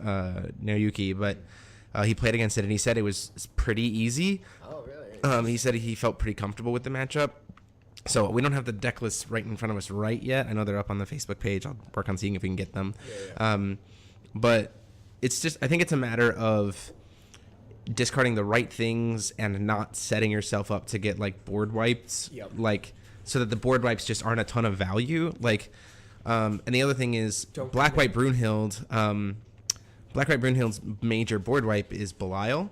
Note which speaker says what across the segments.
Speaker 1: Naoyuki, but he played against it, and he said it was pretty easy.
Speaker 2: Oh, really?
Speaker 1: He said he felt pretty comfortable with the matchup. So we don't have the deck lists right in front of us right yet. I know they're up on the Facebook page. I'll work on seeing if we can get them. Yeah. But it's just, I think it's a matter of discarding the right things and not setting yourself up to get like board wipes, so that the board wipes just aren't a ton of value. And the other thing is Black White Brunhild. Black White Brunhild's major board wipe is Belial,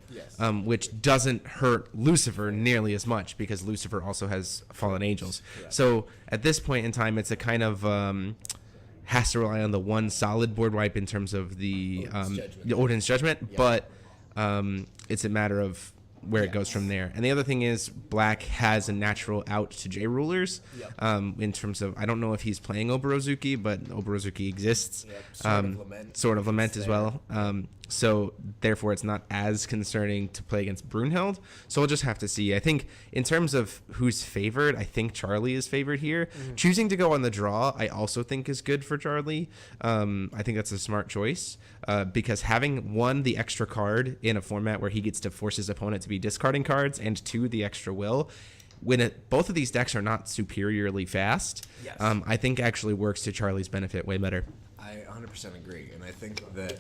Speaker 1: which doesn't hurt Lucifer nearly as much because Lucifer also has Fallen Angels. Yeah. So at this point in time, it's a kind of has to rely on the one solid board wipe in terms of the Odin's Judgment, but it's a matter of where it goes from there. And the other thing is Black has a natural out to J Rulers in terms of, I don't know if he's playing Oborozuki, but Oborozuki exists. Sort of Lament as well. So therefore it's not as concerning to play against Brunhild. So we'll just have to see. I think in terms of who's favored, I think Charlie is favored here. Mm-hmm. Choosing to go on the draw, I also think is good for Charlie. I think that's a smart choice because having one, the extra card in a format where he gets to force his opponent to be discarding cards, and two, the extra will, when both of these decks are not superiorly fast, I think actually works to Charlie's benefit way better.
Speaker 2: I 100% agree, and I think that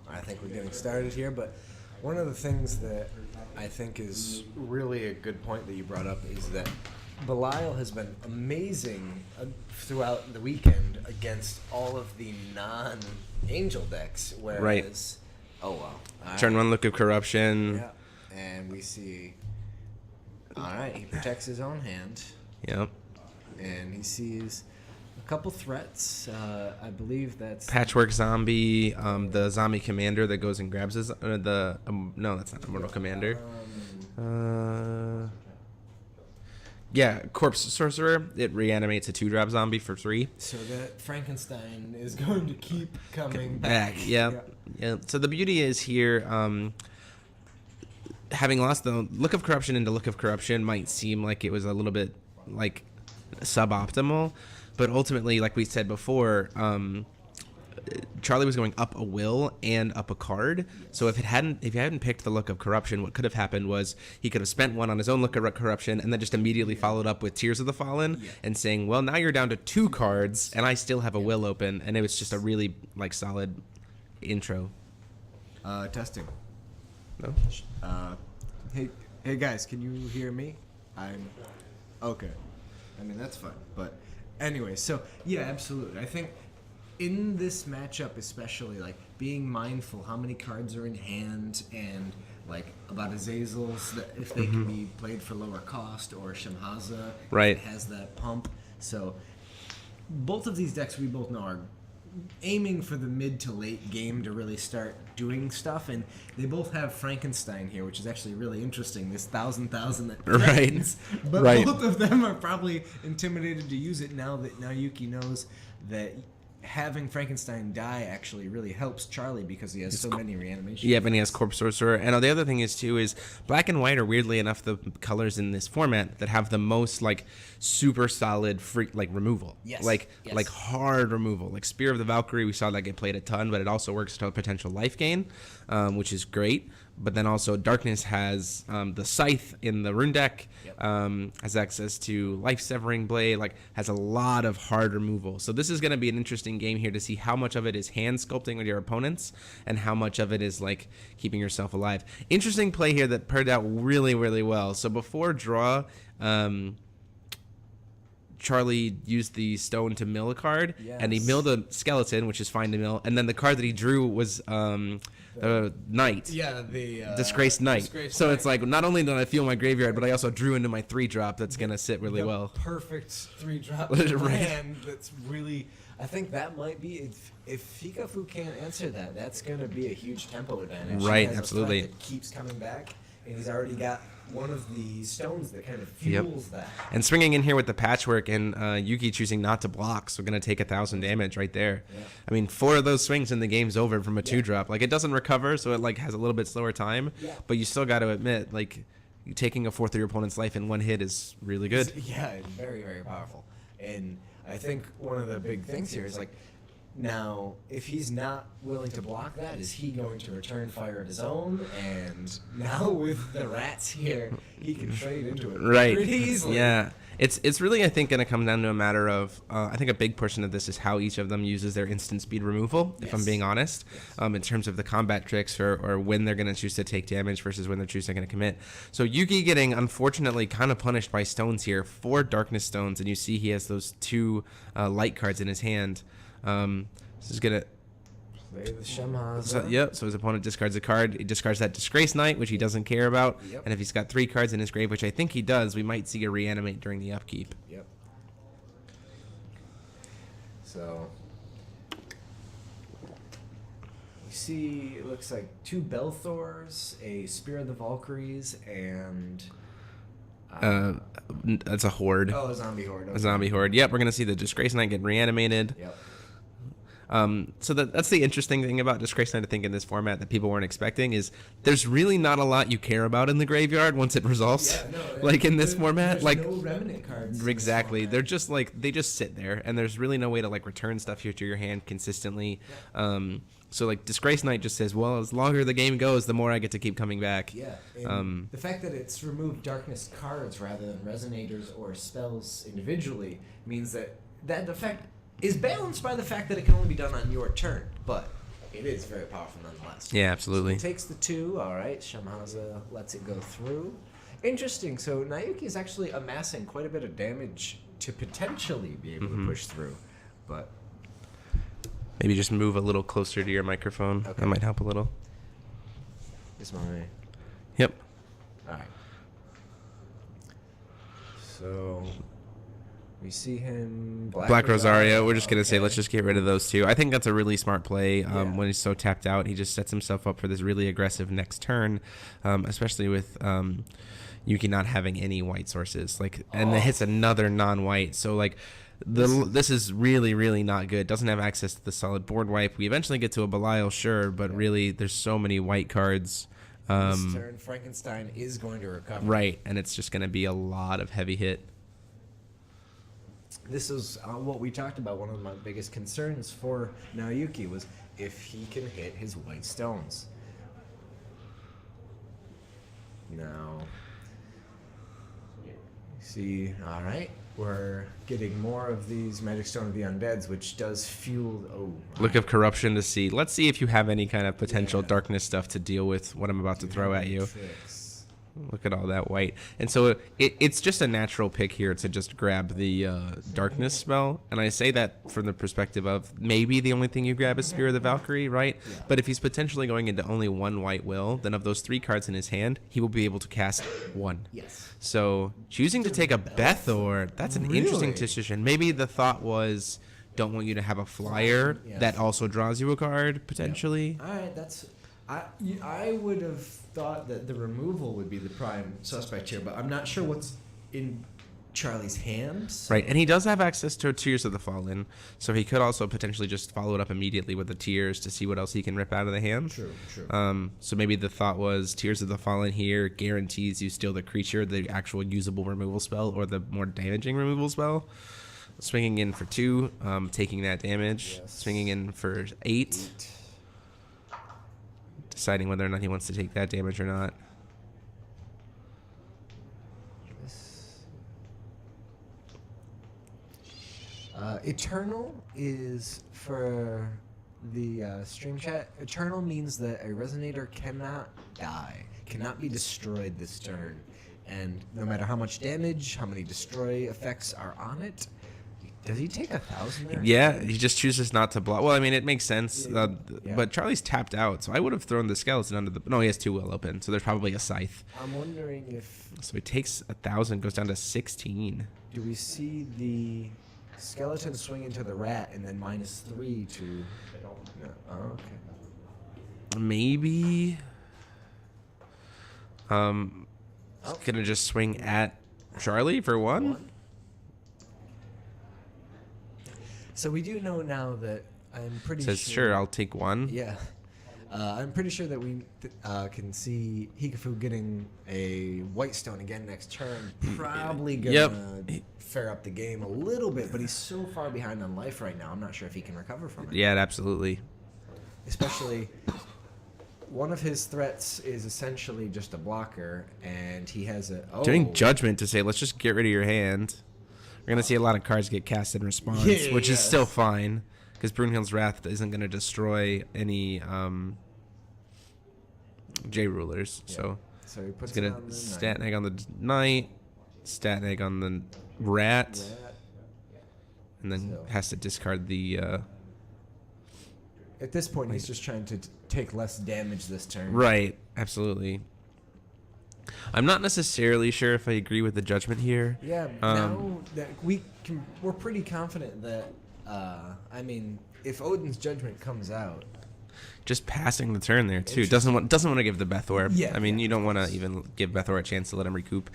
Speaker 2: I think we're getting started here, but one of the things that I think is really a good point that you brought up is that Belial has been amazing throughout the weekend against all of the non-angel decks, whereas
Speaker 1: Turn one, Look of Corruption.
Speaker 2: Yeah, and we see, he protects his own hand.
Speaker 1: Yep.
Speaker 2: And he sees a couple threats. I believe that's
Speaker 1: Patchwork Zombie, the zombie commander that goes and grabs his no, that's not Immortal Commander. Corpse Sorcerer. It reanimates a 2-drop zombie for 3.
Speaker 2: So that Frankenstein is going to keep coming back.
Speaker 1: Yeah. So the beauty is here, having lost the Look of Corruption into Look of Corruption might seem like it was a little bit like suboptimal, but ultimately, like we said before, Charlie was going up a will and up a card. So if you hadn't picked the Look of Corruption, what could have happened was he could have spent one on his own Look of Corruption and then just immediately followed up with Tears of the Fallen and saying, well, now you're down to 2 cards and I still have a will open, and it was just a really solid intro.
Speaker 2: Testing.
Speaker 1: No.
Speaker 2: Hey guys, can you hear me? I'm okay. I mean, that's fine, but anyway, so yeah, absolutely. I think in this matchup, especially, being mindful how many cards are in hand, and about Azazel's, that if they can be played for lower cost, or Shemhaza has that pump. So both of these decks, we both know, are aiming for the mid to late game to really start doing stuff, and they both have Frankenstein here, which is actually really interesting, this 1,000 that threatens, but both of them are probably intimidated to use it now that Naoyuki knows that having Frankenstein die actually really helps Charlie because he has so many reanimations.
Speaker 1: Yeah, and he has Corpse Sorcerer. And the other thing is, too, is Black and White are weirdly enough the colors in this format that have the most, super solid free, removal.
Speaker 2: Yes.
Speaker 1: Hard removal. Like Spear of the Valkyrie, we saw that get played a ton, but it also works to a potential life gain, which is great. But then also Darkness has the Scythe in the Rune deck, has access to Life Severing Blade, has a lot of hard removal. So this is going to be an interesting game here to see how much of it is hand sculpting with your opponents and how much of it is keeping yourself alive. Interesting play here that paired out really, really well. So before draw, Charlie used the stone to mill a card, and he milled a skeleton, which is fine to mill, and then the card that he drew was the Knight.
Speaker 2: Yeah, the
Speaker 1: Disgraced Knight. So it's not only did I feel my graveyard, but I also drew into my 3-drop that's going to sit really well.
Speaker 2: Perfect 3-drop land that's really... I think that might be... If Hikafu can't answer that, that's going to be a huge tempo advantage.
Speaker 1: Right, absolutely.
Speaker 2: It keeps coming back, and he's already got one of the stones that kind of fuels that.
Speaker 1: And swinging in here with the Patchwork, and Yuki choosing not to block, so going to take 1,000 damage right there. Yeah. I mean, 4 of those swings and the game's over from a 2-drop. It doesn't recover, so it has a little bit slower time. Yeah. But you still got to admit, taking a fourth of your opponent's life in one hit is really good.
Speaker 2: Yeah, it's very, very powerful. And I think one of the big things here is Now, if he's not willing to block that, is he going to return fire of his own? And now with the rats here, he can trade into it pretty easily.
Speaker 1: Yeah. It's really, I think, going to come down to a matter of, I think a big portion of this is how each of them uses their instant speed removal, if I'm being honest, in terms of the combat tricks or when they're going to choose to take damage versus when they're choosing to commit. So Yuki getting, unfortunately, kind of punished by stones here, 4 darkness stones, and you see he has those 2 light cards in his hand. This is going to...
Speaker 2: Play the Shemhaza.
Speaker 1: So his opponent discards a card. He discards that Disgrace Knight, which he doesn't care about.
Speaker 2: Yep.
Speaker 1: And if he's got 3 cards in his grave, which I think he does, we might see a reanimate during the upkeep.
Speaker 2: Yep. So we see, it looks like 2 Belthors, a Spear of the Valkyries, and...
Speaker 1: That's a horde.
Speaker 2: Oh, a zombie horde. Okay.
Speaker 1: A zombie horde. Yep, we're going to see the Disgrace Knight get reanimated.
Speaker 2: Yep.
Speaker 1: So that's the interesting thing about Disgrace Knight, I think, in this format that people weren't expecting is there's really not a lot you care about in the graveyard once it resolves.
Speaker 2: Yeah, no,
Speaker 1: like in this format,
Speaker 2: there's
Speaker 1: like
Speaker 2: no remnant cards.
Speaker 1: Exactly. They're just like they just sit there, and there's really no way to like return stuff here to your hand consistently.
Speaker 2: Yeah.
Speaker 1: So like Disgrace Knight just says, well, as longer the game goes, the more I get to keep coming back.
Speaker 2: Yeah. And the fact that it's removed darkness cards rather than resonators or spells individually means that that effect is balanced by the fact that it can only be done on your turn, but it is very powerful nonetheless.
Speaker 1: Yeah, absolutely.
Speaker 2: So he takes the 2. All right, Shemhaza lets it go through. Interesting. So Nayuki is actually amassing quite a bit of damage to potentially be able to push through, but
Speaker 1: maybe just move a little closer to your microphone.
Speaker 2: Okay.
Speaker 1: That might help a little.
Speaker 2: is my
Speaker 1: Yep.
Speaker 2: all right. So we see him
Speaker 1: Black Rosario. We're just going to say,
Speaker 2: Okay.
Speaker 1: let's just get rid of those 2. I think that's a really smart play.
Speaker 2: Yeah.
Speaker 1: When he's so tapped out, he just sets himself up for this really aggressive next turn, especially with Yuki not having any white sources. And it hits another non-white. So, this is really, really not good. Doesn't have access to the solid board wipe. We eventually get to a Belial, sure, but really there's so many white cards.
Speaker 2: This turn, Frankenstein is going to recover.
Speaker 1: Right, and it's just going to be a lot of heavy hit.
Speaker 2: This is what we talked about. One of my biggest concerns for Naoyuki was if he can hit his white stones. Now, see, all right, we're getting more of these Magic Stone of the Undeads, which does fuel.
Speaker 1: Look of Corruption to see. Let's see if you have any kind of potential
Speaker 2: Yeah.
Speaker 1: darkness stuff to deal with what I'm about to throw at you.
Speaker 2: Tricks.
Speaker 1: Look at all that white. And so it's just a natural pick here to just grab the darkness spell. And I say that from the perspective of maybe the only thing you grab is Spear of the Valkyrie, right?
Speaker 2: Yeah.
Speaker 1: But if he's potentially going into only 1 white will, then of those 3 cards in his hand, he will be able to cast 1.
Speaker 2: Yes.
Speaker 1: So choosing to take a Bethor, that's an interesting
Speaker 2: Really?
Speaker 1: decision. Maybe the thought was, don't want you to have a flyer
Speaker 2: Yes.
Speaker 1: that also draws you a card, potentially.
Speaker 2: All right, that's. I would have thought that the removal would be the prime suspect here, but I'm not sure what's in Charlie's hands.
Speaker 1: Right, and he does have access to Tears of the Fallen, so he could also potentially just follow it up immediately with the Tears to see what else he can rip out of the hand.
Speaker 2: True.
Speaker 1: So maybe the thought was Tears of the Fallen here guarantees you steal the creature, the actual usable removal spell, or the more damaging removal spell. Swinging in for 2, taking that damage.
Speaker 2: Yes.
Speaker 1: Swinging in for 8. Deciding whether or not he wants to take that damage or not.
Speaker 2: Eternal is for the stream chat. Eternal means that a resonator cannot die, cannot be destroyed this turn, and no matter how much damage, how many destroy effects are on it. Does he take 1,000 there?
Speaker 1: Yeah, he just chooses not to block. Well, I mean, it makes sense,
Speaker 2: Yeah.
Speaker 1: but Charlie's tapped out, so I would have thrown the skeleton under the... No, he has 2 will open, so there's probably a scythe.
Speaker 2: I'm wondering if
Speaker 1: So he takes 1,000, goes down to 16.
Speaker 2: do we see the skeleton swing into the rat and then -3 to. No. Oh, okay.
Speaker 1: Maybe... Gonna just swing at Charlie for 1?
Speaker 2: So we do know now that I'm pretty
Speaker 1: Says, sure, I'll take 1.
Speaker 2: Yeah. I'm pretty sure that we can see Hikafu getting a Whitestone again next turn. Probably gonna fare up the game a little bit, but he's so far behind on life right now. I'm not sure if he can recover from it.
Speaker 1: Yeah, absolutely.
Speaker 2: Especially, one of his threats is essentially just a blocker, and he has a
Speaker 1: Doing Judgment to say, let's just get rid of your hand. We're gonna see a lot of cards get cast in response, which is still fine because Brunhild's Wrath isn't gonna destroy any J rulers. So
Speaker 2: he puts
Speaker 1: it's gonna stat egg on the knight, stat egg on the rat, and then has to discard the.
Speaker 2: At this point, he's just trying to take less damage this turn.
Speaker 1: Right, absolutely. I'm not necessarily sure if I agree with the judgment here.
Speaker 2: Yeah, now that we're pretty confident that, I mean, if Odin's Judgment comes out,
Speaker 1: just passing the turn there too doesn't want to give the Bethor.
Speaker 2: Yeah,
Speaker 1: I mean, you don't want to even give Bethor a chance to let him recoup.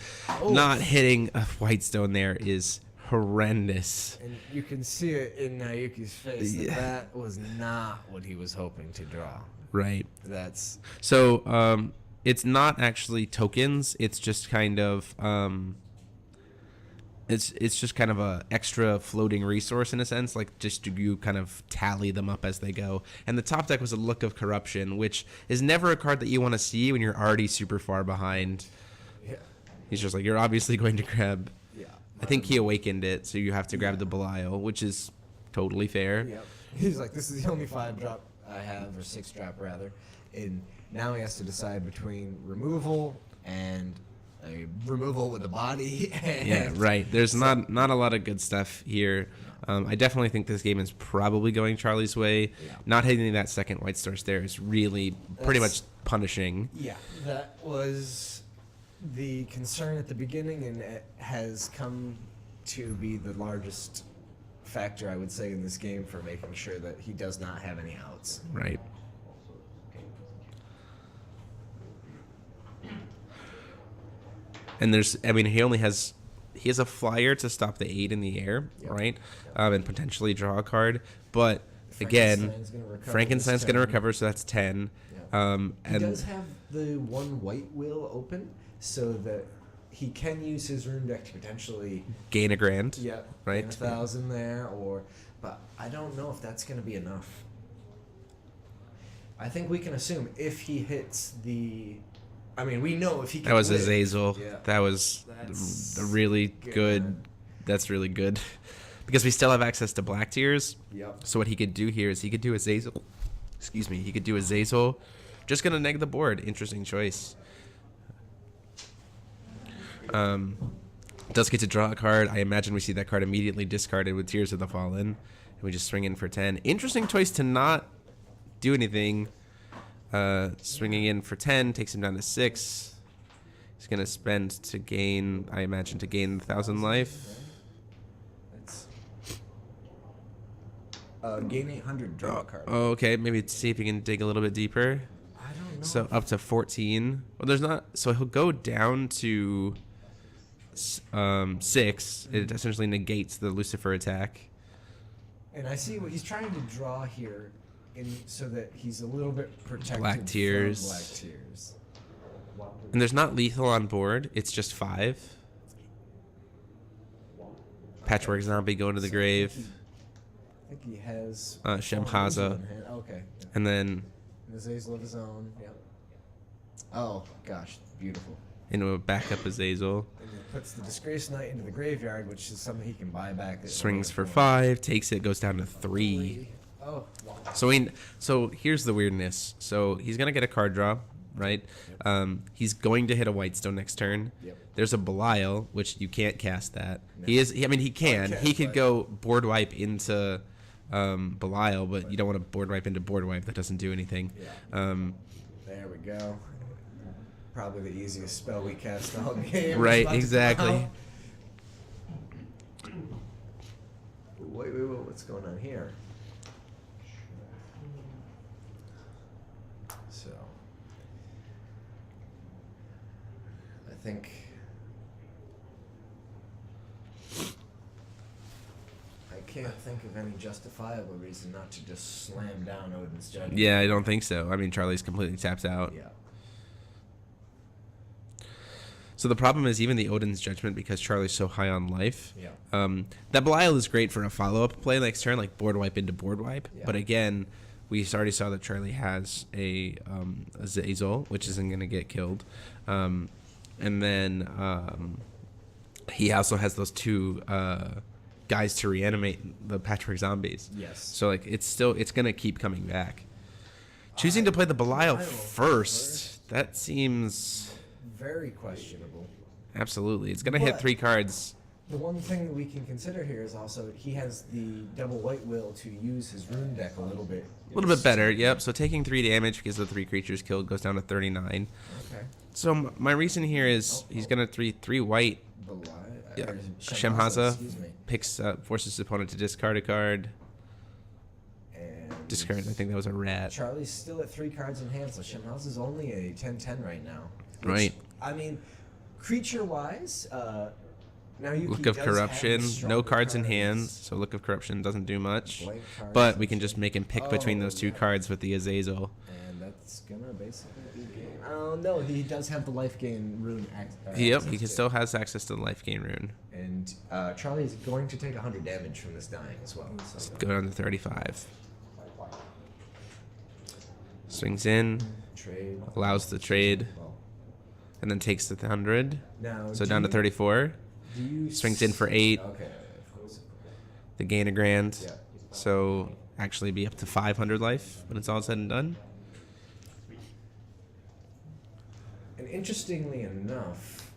Speaker 1: Not hitting a Whitestone there is horrendous.
Speaker 2: And you can see it in Naoki's face that was not what he was hoping to draw.
Speaker 1: Right.
Speaker 2: That's
Speaker 1: so. It's not actually tokens. It's just kind of it's just kind of a extra floating resource in a sense. Like just you kind of tally them up as they go. And the top deck was a Look of Corruption, which is never a card that you want to see when you're already super far behind.
Speaker 2: Yeah.
Speaker 1: He's just like, you're obviously going to grab.
Speaker 2: Yeah.
Speaker 1: I think he awakened it, so you have to grab the Belial, which is totally fair.
Speaker 2: Yep. He's like, this is the only 5-drop I have, or 6-drop rather. And now he has to decide between removal and a removal with a body.
Speaker 1: Yeah, right. There's not a lot of good stuff here. I definitely think this game is probably going Charlie's way.
Speaker 2: Yeah.
Speaker 1: Not hitting that second White Source there is really pretty much punishing.
Speaker 2: Yeah, that was the concern at the beginning, and it has come to be the largest factor, I would say, in this game for making sure that he does not have any outs.
Speaker 1: Right. And he has a flyer to stop the 8 in the air, right? And potentially draw a card. But again, Frankenstein's going to recover, so that's 10.
Speaker 2: He
Speaker 1: and
Speaker 2: does have the one white will open, so that he can use his rune deck to potentially
Speaker 1: gain a grand.
Speaker 2: Yeah,
Speaker 1: right.
Speaker 2: 1,000 there, but I don't know if that's going to be enough. I think we can assume if he hits the. I mean, we know if he can.
Speaker 1: That was
Speaker 2: live.
Speaker 1: Azazel.
Speaker 2: Yeah.
Speaker 1: That was really good. That's really good. Because we still have access to black tiers.
Speaker 2: Yep.
Speaker 1: So what he could do here is he could do Azazel. Excuse me. He could do Azazel. Just going to neg the board. Interesting choice. Does get to draw a card. I imagine we see that card immediately discarded with Tears of the Fallen. And we just swing in for 10. Interesting choice to not do anything. Swinging in for 10 takes him down to 6. He's going to spend to gain, I imagine, to gain 1,000 life.
Speaker 2: Gain 800, draw a card.
Speaker 1: Oh, okay. Maybe see if he can dig a little bit deeper.
Speaker 2: I don't know.
Speaker 1: So up to 14. Well, there's not. So he'll go down to 6. It essentially negates the Lucifer attack.
Speaker 2: And I see what he's trying to draw here, so that he's a little bit protected
Speaker 1: Black Tears.
Speaker 2: from Black Tears.
Speaker 1: And there's not lethal on board. It's just 5. Patchwork Zombie going to the grave.
Speaker 2: I think he has
Speaker 1: Shemhaza.
Speaker 2: Okay. Yeah.
Speaker 1: And then
Speaker 2: And Azazel of his own. Yep. Oh gosh, beautiful.
Speaker 1: into a backup Azazel.
Speaker 2: And he puts the Disgraced Knight into the graveyard, which is something he can buy back.
Speaker 1: Swings for 5. Takes it. Goes down to 3.
Speaker 2: Oh.
Speaker 1: So here's the weirdness. So he's gonna get a card draw, right? He's going to hit a Whitestone next turn.
Speaker 2: Yep.
Speaker 1: There's a Belial, which you can't cast that.
Speaker 2: No.
Speaker 1: He can. He could
Speaker 2: but-
Speaker 1: go board wipe into Belial, but you don't want to board wipe into board wipe. That doesn't do anything.
Speaker 2: Yeah. There we go. Probably the easiest spell we cast all game.
Speaker 1: Right,
Speaker 2: About to
Speaker 1: exactly.
Speaker 2: come out. Wait, what's going on here? So, I think I can't think of any justifiable reason not to just slam down Odin's Judgment.
Speaker 1: Yeah, I don't think so. I mean, Charlie's completely tapped out.
Speaker 2: Yeah.
Speaker 1: So the problem is even the Odin's Judgment, because Charlie's so high on life.
Speaker 2: Yeah.
Speaker 1: That Belial is great for a follow-up play next turn, like board wipe into board wipe.
Speaker 2: Yeah.
Speaker 1: But again, we already saw that Charlie has a Zazel, which isn't going to get killed. And then he also has those two guys to reanimate the Patchwork Zombies.
Speaker 2: Yes.
Speaker 1: So like it's going to keep coming back. Choosing to play the Belial first, that seems
Speaker 2: very questionable.
Speaker 1: absolutely. It's going to hit
Speaker 2: But
Speaker 1: 3 cards.
Speaker 2: the one thing that we can consider here is also he has the double white will to use his rune deck a little bit.
Speaker 1: A little bit better, yep. So taking 3 damage because the 3 creatures killed goes down to 39.
Speaker 2: Okay.
Speaker 1: So my reason here is he's gonna 3 white. Yeah. Shemhaza
Speaker 2: excuse me.
Speaker 1: picks forces his opponent to discard a card.
Speaker 2: And
Speaker 1: Discard. I think that was a rat.
Speaker 2: Charlie's still at 3 cards in hand, so Shemhaza's only a 10/10 right now. Which,
Speaker 1: Right.
Speaker 2: I mean, creature-wise, now you
Speaker 1: Look of Corruption. No cards in hand, so Look of Corruption doesn't do much.
Speaker 2: Blank cards
Speaker 1: But
Speaker 2: and
Speaker 1: we can just make him pick between those 2
Speaker 2: yeah.
Speaker 1: cards with the Azazel.
Speaker 2: And that's gonna basically be game. Oh no, he does have the life gain rune.
Speaker 1: Yep, he still has access to the life gain rune.
Speaker 2: And Charlie is going to take 100 damage from this dying as well. So.
Speaker 1: Go down to 35. Swings in,
Speaker 2: Trade.
Speaker 1: allows the trade,
Speaker 2: Well,
Speaker 1: and then takes the 100.
Speaker 2: now,
Speaker 1: So
Speaker 2: do
Speaker 1: down to
Speaker 2: you-
Speaker 1: 34.
Speaker 2: Do you
Speaker 1: Swings in for 8.
Speaker 2: Okay, of course.
Speaker 1: The gain a grand.
Speaker 2: Yeah.
Speaker 1: So actually be up to 500 life when it's all said and done.
Speaker 2: And interestingly enough,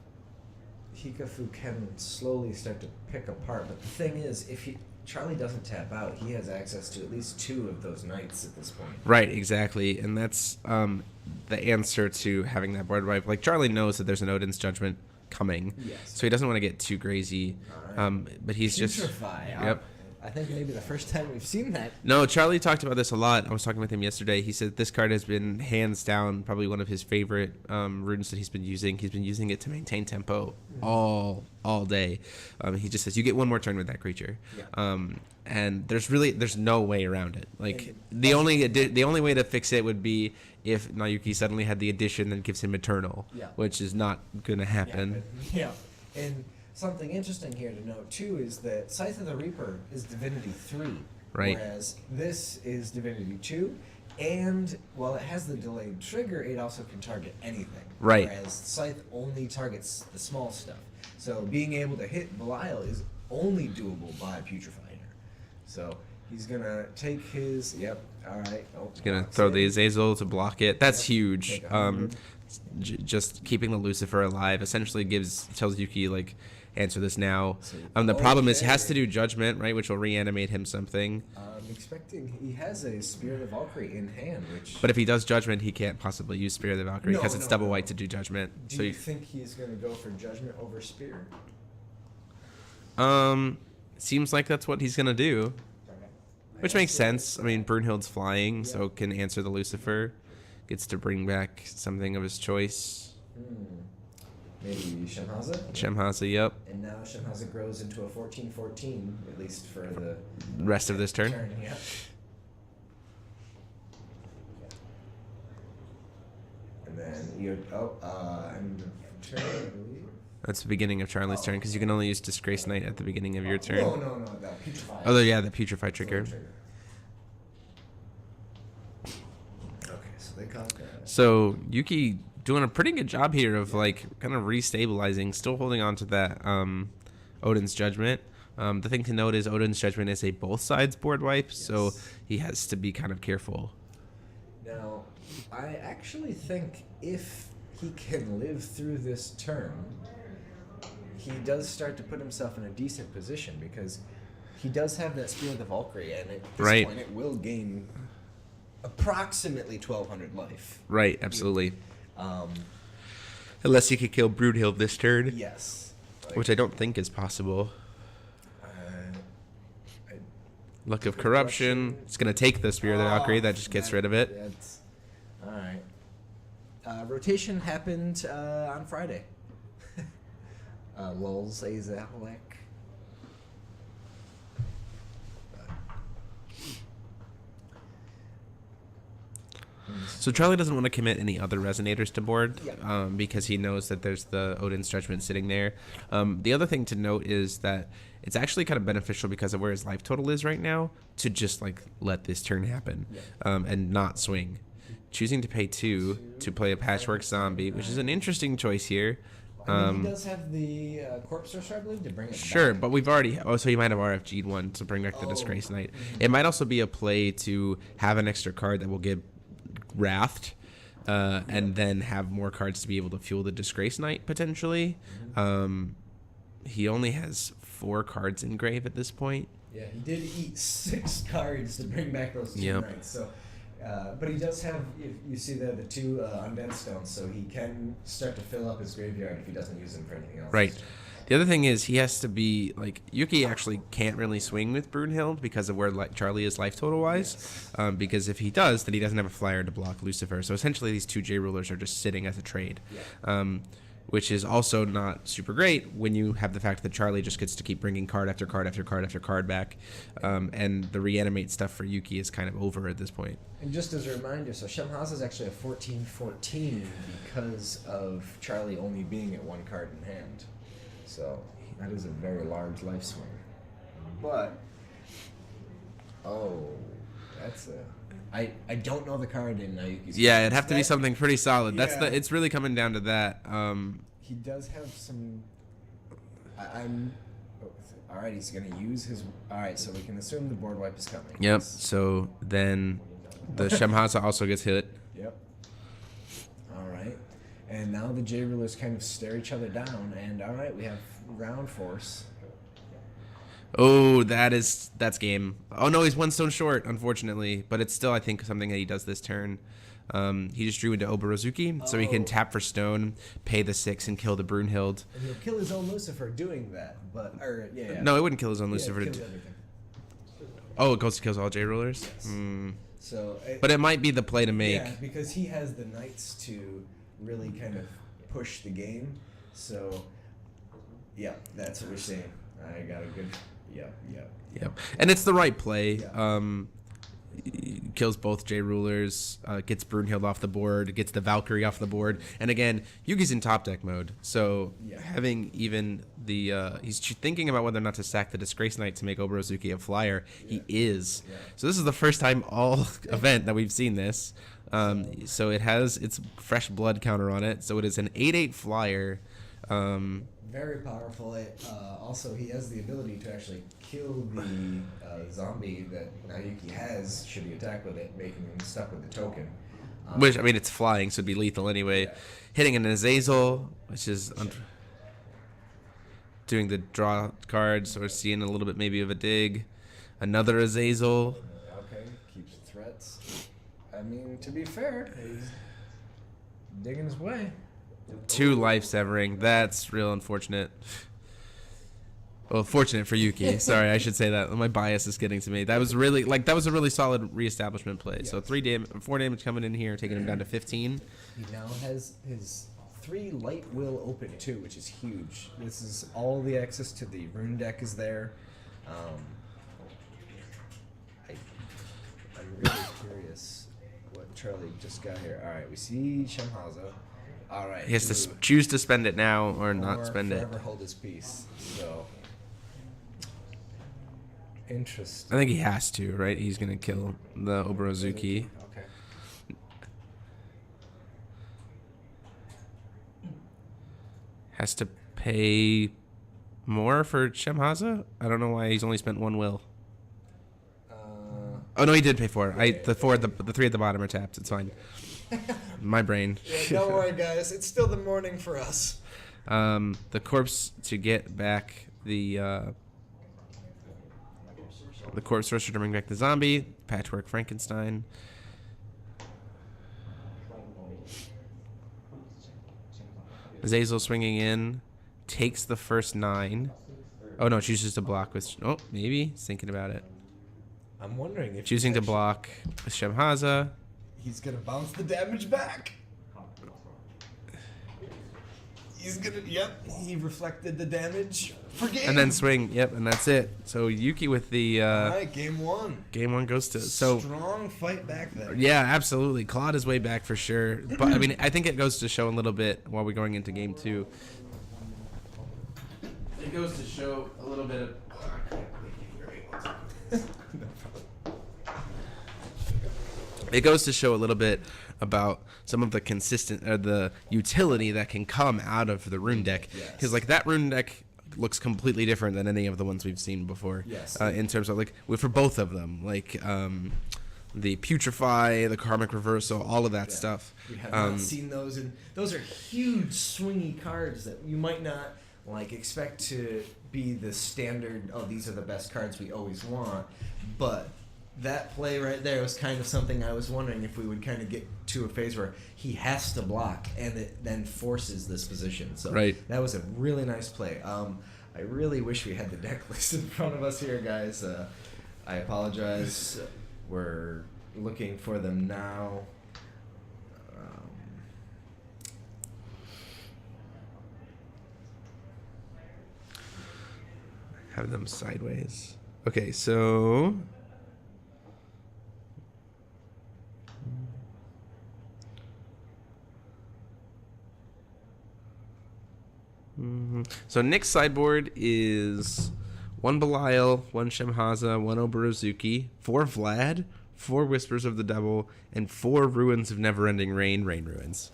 Speaker 2: Hikafu can slowly start to pick apart. But the thing is, if Charlie doesn't tap out, he has access to at least 2 of those knights at this point.
Speaker 1: Right, exactly. And that's the answer to having that board wipe. Like, Charlie knows that there's an Odin's Judgment coming.
Speaker 2: Yes.
Speaker 1: So he doesn't want to get too crazy. But he's just...
Speaker 2: Putrefy.
Speaker 1: Yep.
Speaker 2: I think maybe the first time we've seen that.
Speaker 1: No, Charlie talked about this a lot. I was talking with him yesterday. He said this card has been hands down probably one of his favorite runes that he's been using. He's been using it to maintain tempo all day. He just says you get 1 more turn with that creature,
Speaker 2: Yeah.
Speaker 1: and there's no way around it. Like the only way to fix it would be if Nayuki suddenly had the addition that gives him Eternal,
Speaker 2: Yeah.
Speaker 1: which is not gonna happen.
Speaker 2: Yeah. And something interesting here to note too is that Scythe of the Reaper is Divinity 3,
Speaker 1: Right.
Speaker 2: whereas this is Divinity 2, and while it has the delayed trigger, it also can target anything.
Speaker 1: Right.
Speaker 2: Whereas Scythe only targets the small stuff. So being able to hit Belial is only doable by Putrefying. So he's gonna take his all right. Oh,
Speaker 1: He's gonna throw the Azazel to block it. That's huge.
Speaker 2: Take 100.
Speaker 1: Just keeping the Lucifer alive essentially tells Yuki like answer this now.
Speaker 2: So-
Speaker 1: The problem is he has
Speaker 2: Okay.
Speaker 1: to do Judgment, right, which will reanimate him something.
Speaker 2: I'm expecting he has a Spirit of Valkyrie in hand, which.
Speaker 1: But if he does Judgment, he can't possibly use Spirit of the Valkyrie
Speaker 2: No,
Speaker 1: because it's
Speaker 2: no,
Speaker 1: double
Speaker 2: no.
Speaker 1: white to do Judgment.
Speaker 2: Do you think he's gonna go for Judgment over Spear?
Speaker 1: Seems like that's what he's gonna do, which makes sense. I mean, Brunhild's flying, so can answer the Lucifer. Gets to bring back something of his choice.
Speaker 2: Maybe Shemhaza?
Speaker 1: Shemhaza, yep.
Speaker 2: And now Shemhaza grows into a 14/14, at least for the
Speaker 1: Rest of this turn.
Speaker 2: Yeah. And then you end of turn, I believe.
Speaker 1: That's the beginning of Charlie's turn because you can only use Disgrace Knight at the beginning of your turn.
Speaker 2: No, that Putrefy.
Speaker 1: Oh, yeah, the Putrefy trigger.
Speaker 2: Okay, so they caught that.
Speaker 1: So Yuki doing a pretty good job here of like kind of restabilizing, still holding on to that Odin's Judgment. The thing to note is Odin's Judgment is a both sides board wipe, so he has to be kind of careful.
Speaker 2: Now, I actually think if he can live through this turn, he does start to put himself in a decent position because he does have that Spear of the Valkyrie, and at this
Speaker 1: Right.
Speaker 2: point it will gain approximately 1,200 life.
Speaker 1: Right, absolutely.
Speaker 2: Um,
Speaker 1: Unless he could kill Broodhill this turn,
Speaker 2: yes.
Speaker 1: which I don't think is possible.
Speaker 2: I-
Speaker 1: Luck of Corruption. It's going to take the Spear of the Valkyrie. That just gets rid of it.
Speaker 2: That's, all right. Rotation happened on Friday. Lulz Azalek.
Speaker 1: So Charlie doesn't want to commit any other resonators to board
Speaker 2: Yeah.
Speaker 1: because he knows that there's the Odin's Judgment sitting there. The other thing to note is that it's actually kind of beneficial because of where his life total is right now to just like let this turn happen and not swing. Choosing to pay 2 to play a Patchwork Zombie, which is an interesting choice here.
Speaker 2: I mean, he does have the Corpse Rusher, I believe, to bring it
Speaker 1: Sure,
Speaker 2: back.
Speaker 1: but we've already... Oh, so he might have RFG'd one to bring back the Disgrace Knight. It might also be a play to have an extra card that will get wrathed and then have more cards to be able to fuel the Disgrace Knight, potentially. He only has 4 cards in grave at this point.
Speaker 2: Yeah, he did eat 6 cards to bring back those 2 Knights. So, but he does have, if you see the 2 Undead Stones, so he can start to fill up his graveyard if he doesn't use them for anything else.
Speaker 1: Right. The other thing is he has to be, like, Yuki actually can't really swing with Brunhild because of where Charlie is life total wise. Because if he does, then he doesn't have a flyer to block Lucifer. So essentially these 2 J Rulers are just sitting as a trade. Which is also not super great when you have the fact that Charlie just gets to keep bringing card after card after card after card back. And the reanimate stuff for Yuki is kind of over at this point.
Speaker 2: And just as a reminder, so Shemhaza is actually a 14/14 because of Charlie only being at 1 card in hand. So that is a very large life swing. But, that's a... I don't know the card in Nayuki's.
Speaker 1: Yeah, it'd have to be something pretty solid. That's the. It's really coming down to that.
Speaker 2: He does have some. I'm. All right, he's gonna use his. All right, so we can assume the board wipe is coming.
Speaker 1: Yep. So then, the Shemhaza also gets hit.
Speaker 2: Yep. All right, and now the J rulers kind of stare each other down, and all right, we have ground force.
Speaker 1: Oh, that's game. Oh no, he's 1 stone short, unfortunately. But it's still, I think, something that he does this turn. He just drew into Oborozuki, so he can tap for stone, pay the 6, and kill the Brunhild.
Speaker 2: And he'll kill his own Lucifer doing that, but
Speaker 1: No, it wouldn't kill his own Lucifer.
Speaker 2: It kills everything.
Speaker 1: Oh, it goes to kills all J rulers.
Speaker 2: Yes. So,
Speaker 1: but it might be the play to make.
Speaker 2: Yeah, because he has the knights to really kind of push the game. So, yeah, that's what we're saying. I got a good. Yep.
Speaker 1: And it's the right play.
Speaker 2: Yeah.
Speaker 1: Kills both J rulers, gets Brunhild off the board, gets the Valkyrie off the board, and again, Yuki's in top deck mode. So having even the he's thinking about whether or not to sack the Disgrace Knight to make Oborozuki a flyer. He is. So this is the first time all event that we've seen this. So it has its fresh blood counter on it. So it is an 8/8 flyer.
Speaker 2: Very powerful. Also, he has the ability to actually kill the zombie that Nayuki has should he attack with it, making him stuck with the token.
Speaker 1: Which, I mean, it's flying, so it'd be lethal anyway. Hitting an Azazel, which is doing the draw cards, or seeing a little bit maybe of a dig. Another Azazel.
Speaker 2: Okay, keeps threats. I mean, to be fair, he's digging his way.
Speaker 1: 2 life severing. That's real unfortunate. Well, fortunate for Yuki. Sorry, I should say that. My bias is getting to me. That was really that was a really solid reestablishment play. Yes. So 4 damage coming in here, taking him down to 15.
Speaker 2: He now has his 3 light will open too, which is huge. This is all the access to the rune deck is there. I'm really curious what Charlie just got here. All right, we see Shemhaza. All right.
Speaker 1: He has to choose to spend it now or not spend it.
Speaker 2: Forever hold his peace. So interesting.
Speaker 1: I think he has to, right? He's gonna kill the Oborozuki.
Speaker 2: Okay.
Speaker 1: Has to pay more for Shemhaza? I don't know why he's only spent 1 will. Oh no, he did pay 4. The 3 at the bottom are tapped. It's fine. My brain.
Speaker 2: Don't worry, guys. It's still the morning for us.
Speaker 1: The corpse to get back the corpse rusher to bring back the zombie. Patchwork Frankenstein. Azazel swinging in, takes the first 9. Oh no, chooses to block with. Oh, maybe thinking about it.
Speaker 2: I'm wondering if
Speaker 1: choosing to block with Shemhaza.
Speaker 2: He's gonna bounce the damage back. He's gonna. Yep. He reflected the damage for game.
Speaker 1: And then swing. Yep, and that's it. So Yuki with the.
Speaker 2: All right, game one.
Speaker 1: Game one goes to
Speaker 2: strong fight back there.
Speaker 1: Yeah, absolutely. Claude is way back for sure. But I mean, I think it goes to show a little bit while we're going into game two. It goes to show a little bit of. It goes to show a little bit about some of the the utility that can come out of the rune deck. Because like that rune deck looks completely different than any of the ones we've seen before.
Speaker 2: Yes.
Speaker 1: In terms of like for both of them, like the putrefy, the karmic reversal, all of that stuff.
Speaker 2: We have not seen those, and those are huge swingy cards that you might not like expect to be the standard. Oh, these are the best cards we always want, but. That play right there was kind of something I was wondering if we would kind of get to a phase where he has to block and it then forces this position. So that was a really nice play. I really wish we had the deck list in front of us here, guys. I apologize. We're looking for them now.
Speaker 1: Have them sideways. Okay, so... So Nick's sideboard is 1 Belial, 1 Shemhaza, 1 Oborozuki, 4 Vlad, 4 Whispers of the Devil, and 4 Ruins of Neverending Rain Ruins.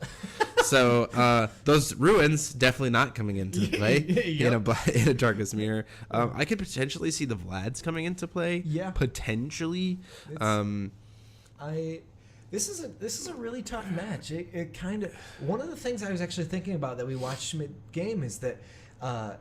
Speaker 1: So those ruins definitely not coming into play in a Darkest Mirror. I could potentially see the Vlads coming into play. Yeah, potentially.
Speaker 2: This is a really tough match. It kind of one of the things I was actually thinking about that we watched mid game is that now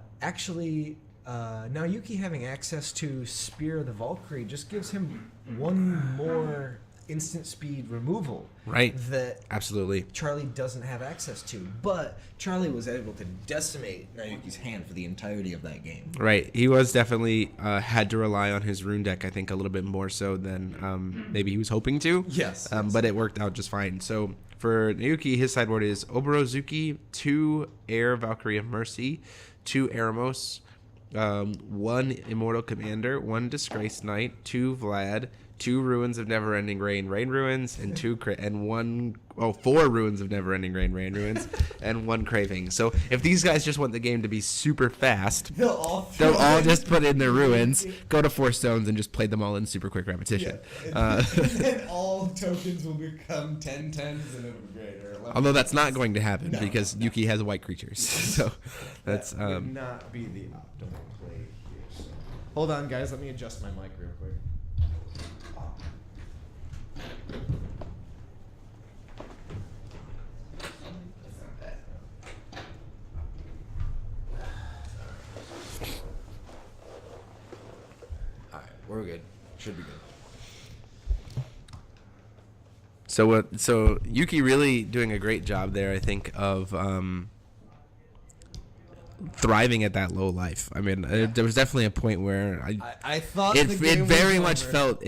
Speaker 2: Yuki having access to Spear of the Valkyrie just gives him one more instant speed removal.
Speaker 1: Right.
Speaker 2: That
Speaker 1: absolutely
Speaker 2: Charlie doesn't have access to. But Charlie was able to decimate Nayuki's hand for the entirety of that game.
Speaker 1: Right. He was definitely had to rely on his rune deck, I think, a little bit more so than maybe he was hoping to.
Speaker 2: Yes.
Speaker 1: But it worked out just fine. So for Nayuki, his sideboard is Oborozuki, 2 Air Valkyrie of Mercy, 2 Eremos, 1 Immortal Commander, 1 Disgraced Knight, 2 Vlad, 2 Ruins of Neverending Rain Ruins, and 4 Ruins of Neverending Rain Ruins, and 1 Craving. So if these guys just want the game to be super fast, they'll all just put in their ruins, go to 4 stones, and just play them all in super quick repetition.
Speaker 2: Yeah. And all tokens will become 10/10s, and it'll be great.
Speaker 1: Although that's not going to happen because Yuki has white creatures. So that's
Speaker 2: that would not be the optimal play here. So. Hold on, guys. Let me adjust my mic real quick. All right, we're good. Should be good.
Speaker 1: So Yuki really doing a great job there, I think, of thriving at that low life. I mean, there was definitely a point where
Speaker 2: I thought
Speaker 1: it very much felt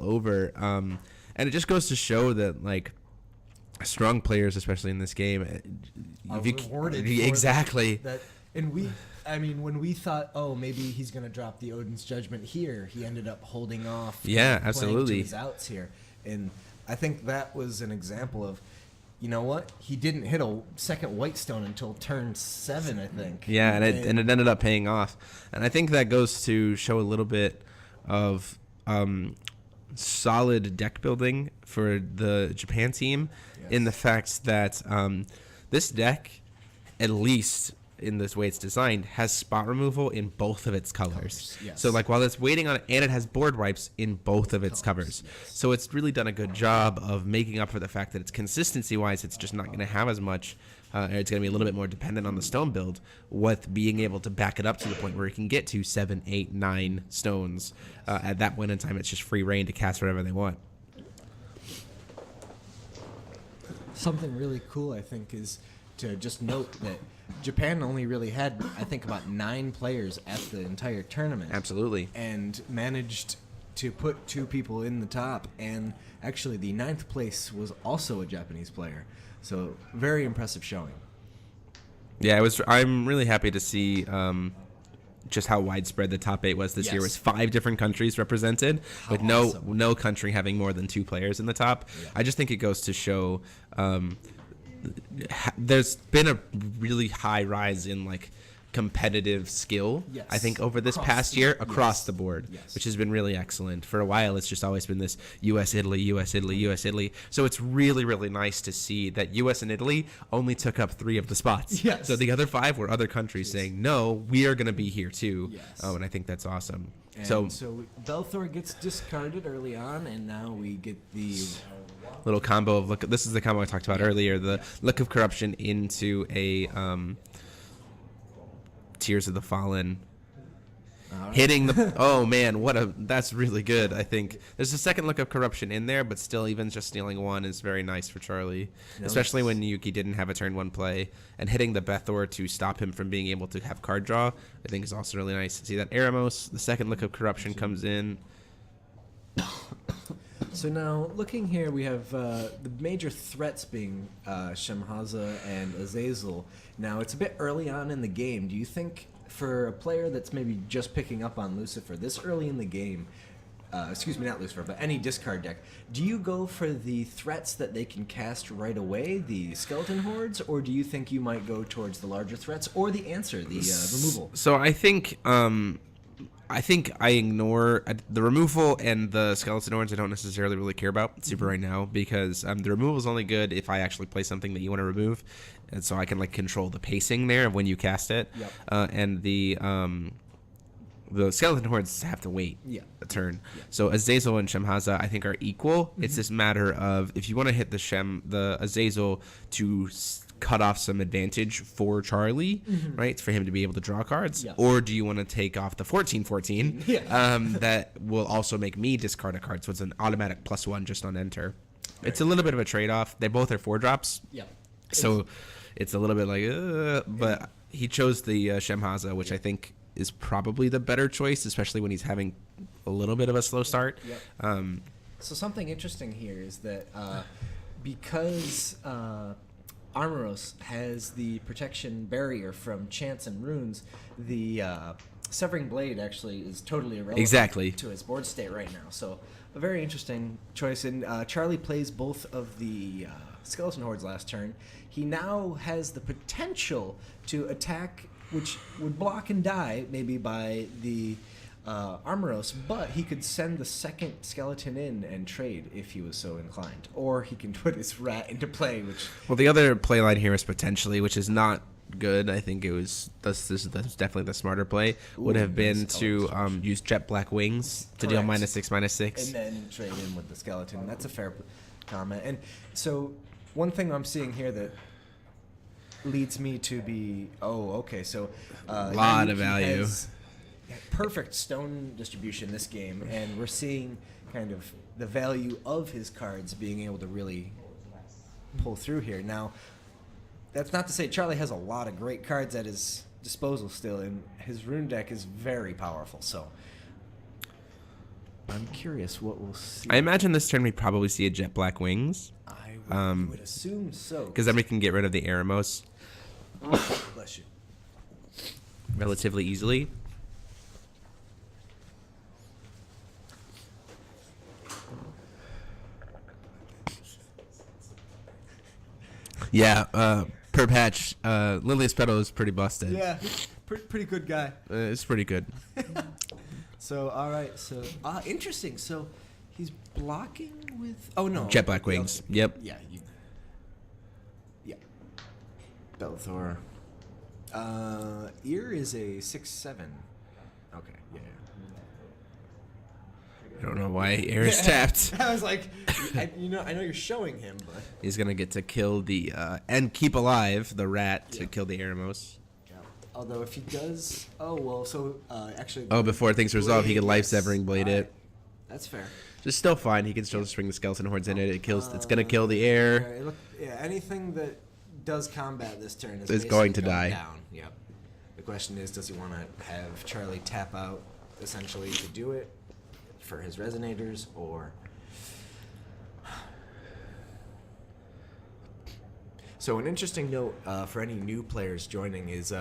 Speaker 1: over. And it just goes to show that like strong players, especially in this game,
Speaker 2: are rewarded
Speaker 1: exactly.
Speaker 2: When we thought, oh, maybe he's going to drop the Odin's Judgment here, he ended up holding off.
Speaker 1: Yeah,
Speaker 2: playing
Speaker 1: absolutely.
Speaker 2: To his outs here, and I think that was an example of, you know what? He didn't hit a second white stone until turn 7, I think.
Speaker 1: Yeah, and it ended up paying off, and I think that goes to show a little bit of solid deck building for the Japan team, in the fact that this deck, at least in this way it's designed, has spot removal in both of its colors.
Speaker 2: Yes.
Speaker 1: So like while it's waiting on it, and it has board wipes in both of its covers.
Speaker 2: Yes.
Speaker 1: So it's really done a good job of making up for the fact that it's consistency wise, it's just not going to have as much. It's going to be a little bit more dependent on the stone build, with being able to back it up to the point where it can get to 7, 8, 9 stones. At that point in time, it's just free reign to cast whatever they want.
Speaker 2: Something really cool, I think, is to just note that Japan only really had, I think, about 9 players at the entire tournament.
Speaker 1: Absolutely.
Speaker 2: And managed to put 2 people in the top. And actually, the 9th place was also a Japanese player. So, very impressive showing.
Speaker 1: Yeah, I'm really happy to see just how widespread the top 8 was this year. It was 5 different countries represented, with no country having more than 2 players in the top. Yeah. I just think it goes to show there's been a really high rise in like competitive skill, I think, over this past year across the board, which has been really excellent. For a while, it's just always been this U.S. Italy, U.S. Italy, U.S. Italy. So it's really, really nice to see that U.S. and Italy only took up 3 of the spots. Yes. So the other 5 were other countries saying, no, we are going to be here too. Yes. Oh, and I think that's awesome.
Speaker 2: And so Belthor gets discarded early on, and now we get the
Speaker 1: little combo of this is the combo I talked about earlier. The Look of Corruption into a Tears of the Fallen, hitting the oh man, that's really good. I think there's a second Look of Corruption in there, but still, even just stealing one is very nice for Charlie, especially when Yuki didn't have a turn 1 play, and hitting the Bethor to stop him from being able to have card draw, I think is also really nice. See that Eremos, the second Look of Corruption comes in.
Speaker 2: So now, looking here, we have the major threats being Shemhaza and Azazel. Now, it's a bit early on in the game. Do you think, for a player that's maybe just picking up on Lucifer this early in the game, excuse me, not Lucifer, but any discard deck, do you go for the threats that they can cast right away, the Skeleton Hordes, or do you think you might go towards the larger threats, or the answer, the removal?
Speaker 1: So I think I ignore the removal and the Skeleton Hordes. I don't necessarily really care about super right now, because the removal is only good if I actually play something that you want to remove, and so I can like control the pacing there of when you cast it. Yep. And the Skeleton Hordes have to wait a turn. Yep. So Azazel and Shemhaza I think are equal. Mm-hmm. It's this matter of if you want to hit the Azazel to cut off some advantage for Charlie, right, for him to be able to draw cards, or do you want to take off the 14/14 that will also make me discard a card, so it's an automatic +1 just on enter. It's a little bit of a trade-off. They both are 4-drops, so it's a little bit like but he chose the Shemhaza, which I think is probably the better choice, especially when he's having a little bit of a slow start.
Speaker 2: So something interesting here is that because Armoros has the protection barrier from chance and runes, the Severing Blade actually is totally irrelevant to his board state right now. So a very interesting choice. And Charlie plays both of the Skeleton Hordes last turn. He now has the potential to attack, which would block and die maybe by the Armoros, but he could send the second skeleton in and trade if he was so inclined, or he can put his rat into play. Well,
Speaker 1: the other play line here is potentially, which is not good. I think it was that's definitely the smarter play. Would have been to use Jet Black Wings to deal -6/-6,
Speaker 2: and then trade in with the skeleton. That's a fair comment. And so one thing I'm seeing here that leads me to be so
Speaker 1: a lot of value.
Speaker 2: Perfect stone distribution this game, and we're seeing kind of the value of his cards being able to really pull through here. Now, that's not to say Charlie has a lot of great cards at his disposal still, and his rune deck is very powerful, so I'm curious what we'll see.
Speaker 1: I imagine this turn we probably see a Jet Black Wings.
Speaker 2: I would assume so.
Speaker 1: Because then we can get rid of the Eremos
Speaker 2: Bless you.
Speaker 1: relatively easily. Yeah, per patch, Lilius Petal is pretty busted.
Speaker 2: Yeah, pretty good guy.
Speaker 1: It's pretty good.
Speaker 2: So, all right. So, interesting. So, he's blocking with... Oh, no.
Speaker 1: Jet Black Wings. Yep.
Speaker 2: Yeah. Yeah. Belthor. Ear is a 6/7. Okay, yeah.
Speaker 1: I don't know why Air is tapped.
Speaker 2: I was like, I know you're showing him, but
Speaker 1: he's gonna get to kill the and keep alive the rat to kill the Eremos.
Speaker 2: Yeah. Although if he does, actually.
Speaker 1: Before things resolve, he could life severing blade it.
Speaker 2: That's fair.
Speaker 1: It's still fine. He can still swing the Skeleton Hordes in it. It kills. It's gonna kill the air.
Speaker 2: Anything that does combat this turn
Speaker 1: is going to die.
Speaker 2: Down. Yep. The question is, does he want to have Charlie tap out essentially to do it for his resonators, or So an interesting note for any new players joining is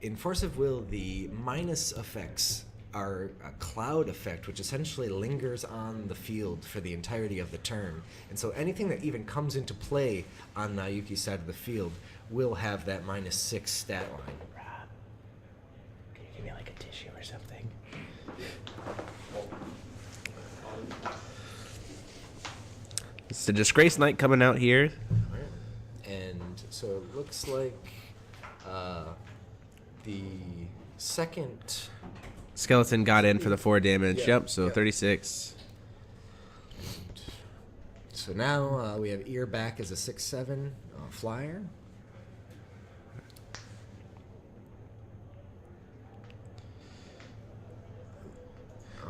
Speaker 2: in Force of Will, the minus effects are a cloud effect, which essentially lingers on the field for the entirety of the turn. And so anything that even comes into play on Yuki's side of the field will have that -6 stat line.
Speaker 3: Rob, can you give me like a tissue or something?
Speaker 1: It's the Disgrace Knight coming out here.
Speaker 2: And so it looks like the second...
Speaker 1: Skeleton got in for the 4 damage.
Speaker 2: Yeah,
Speaker 1: Yep, so
Speaker 2: yeah.
Speaker 1: 36.
Speaker 2: So now we have Ear back as a 6/7 flyer.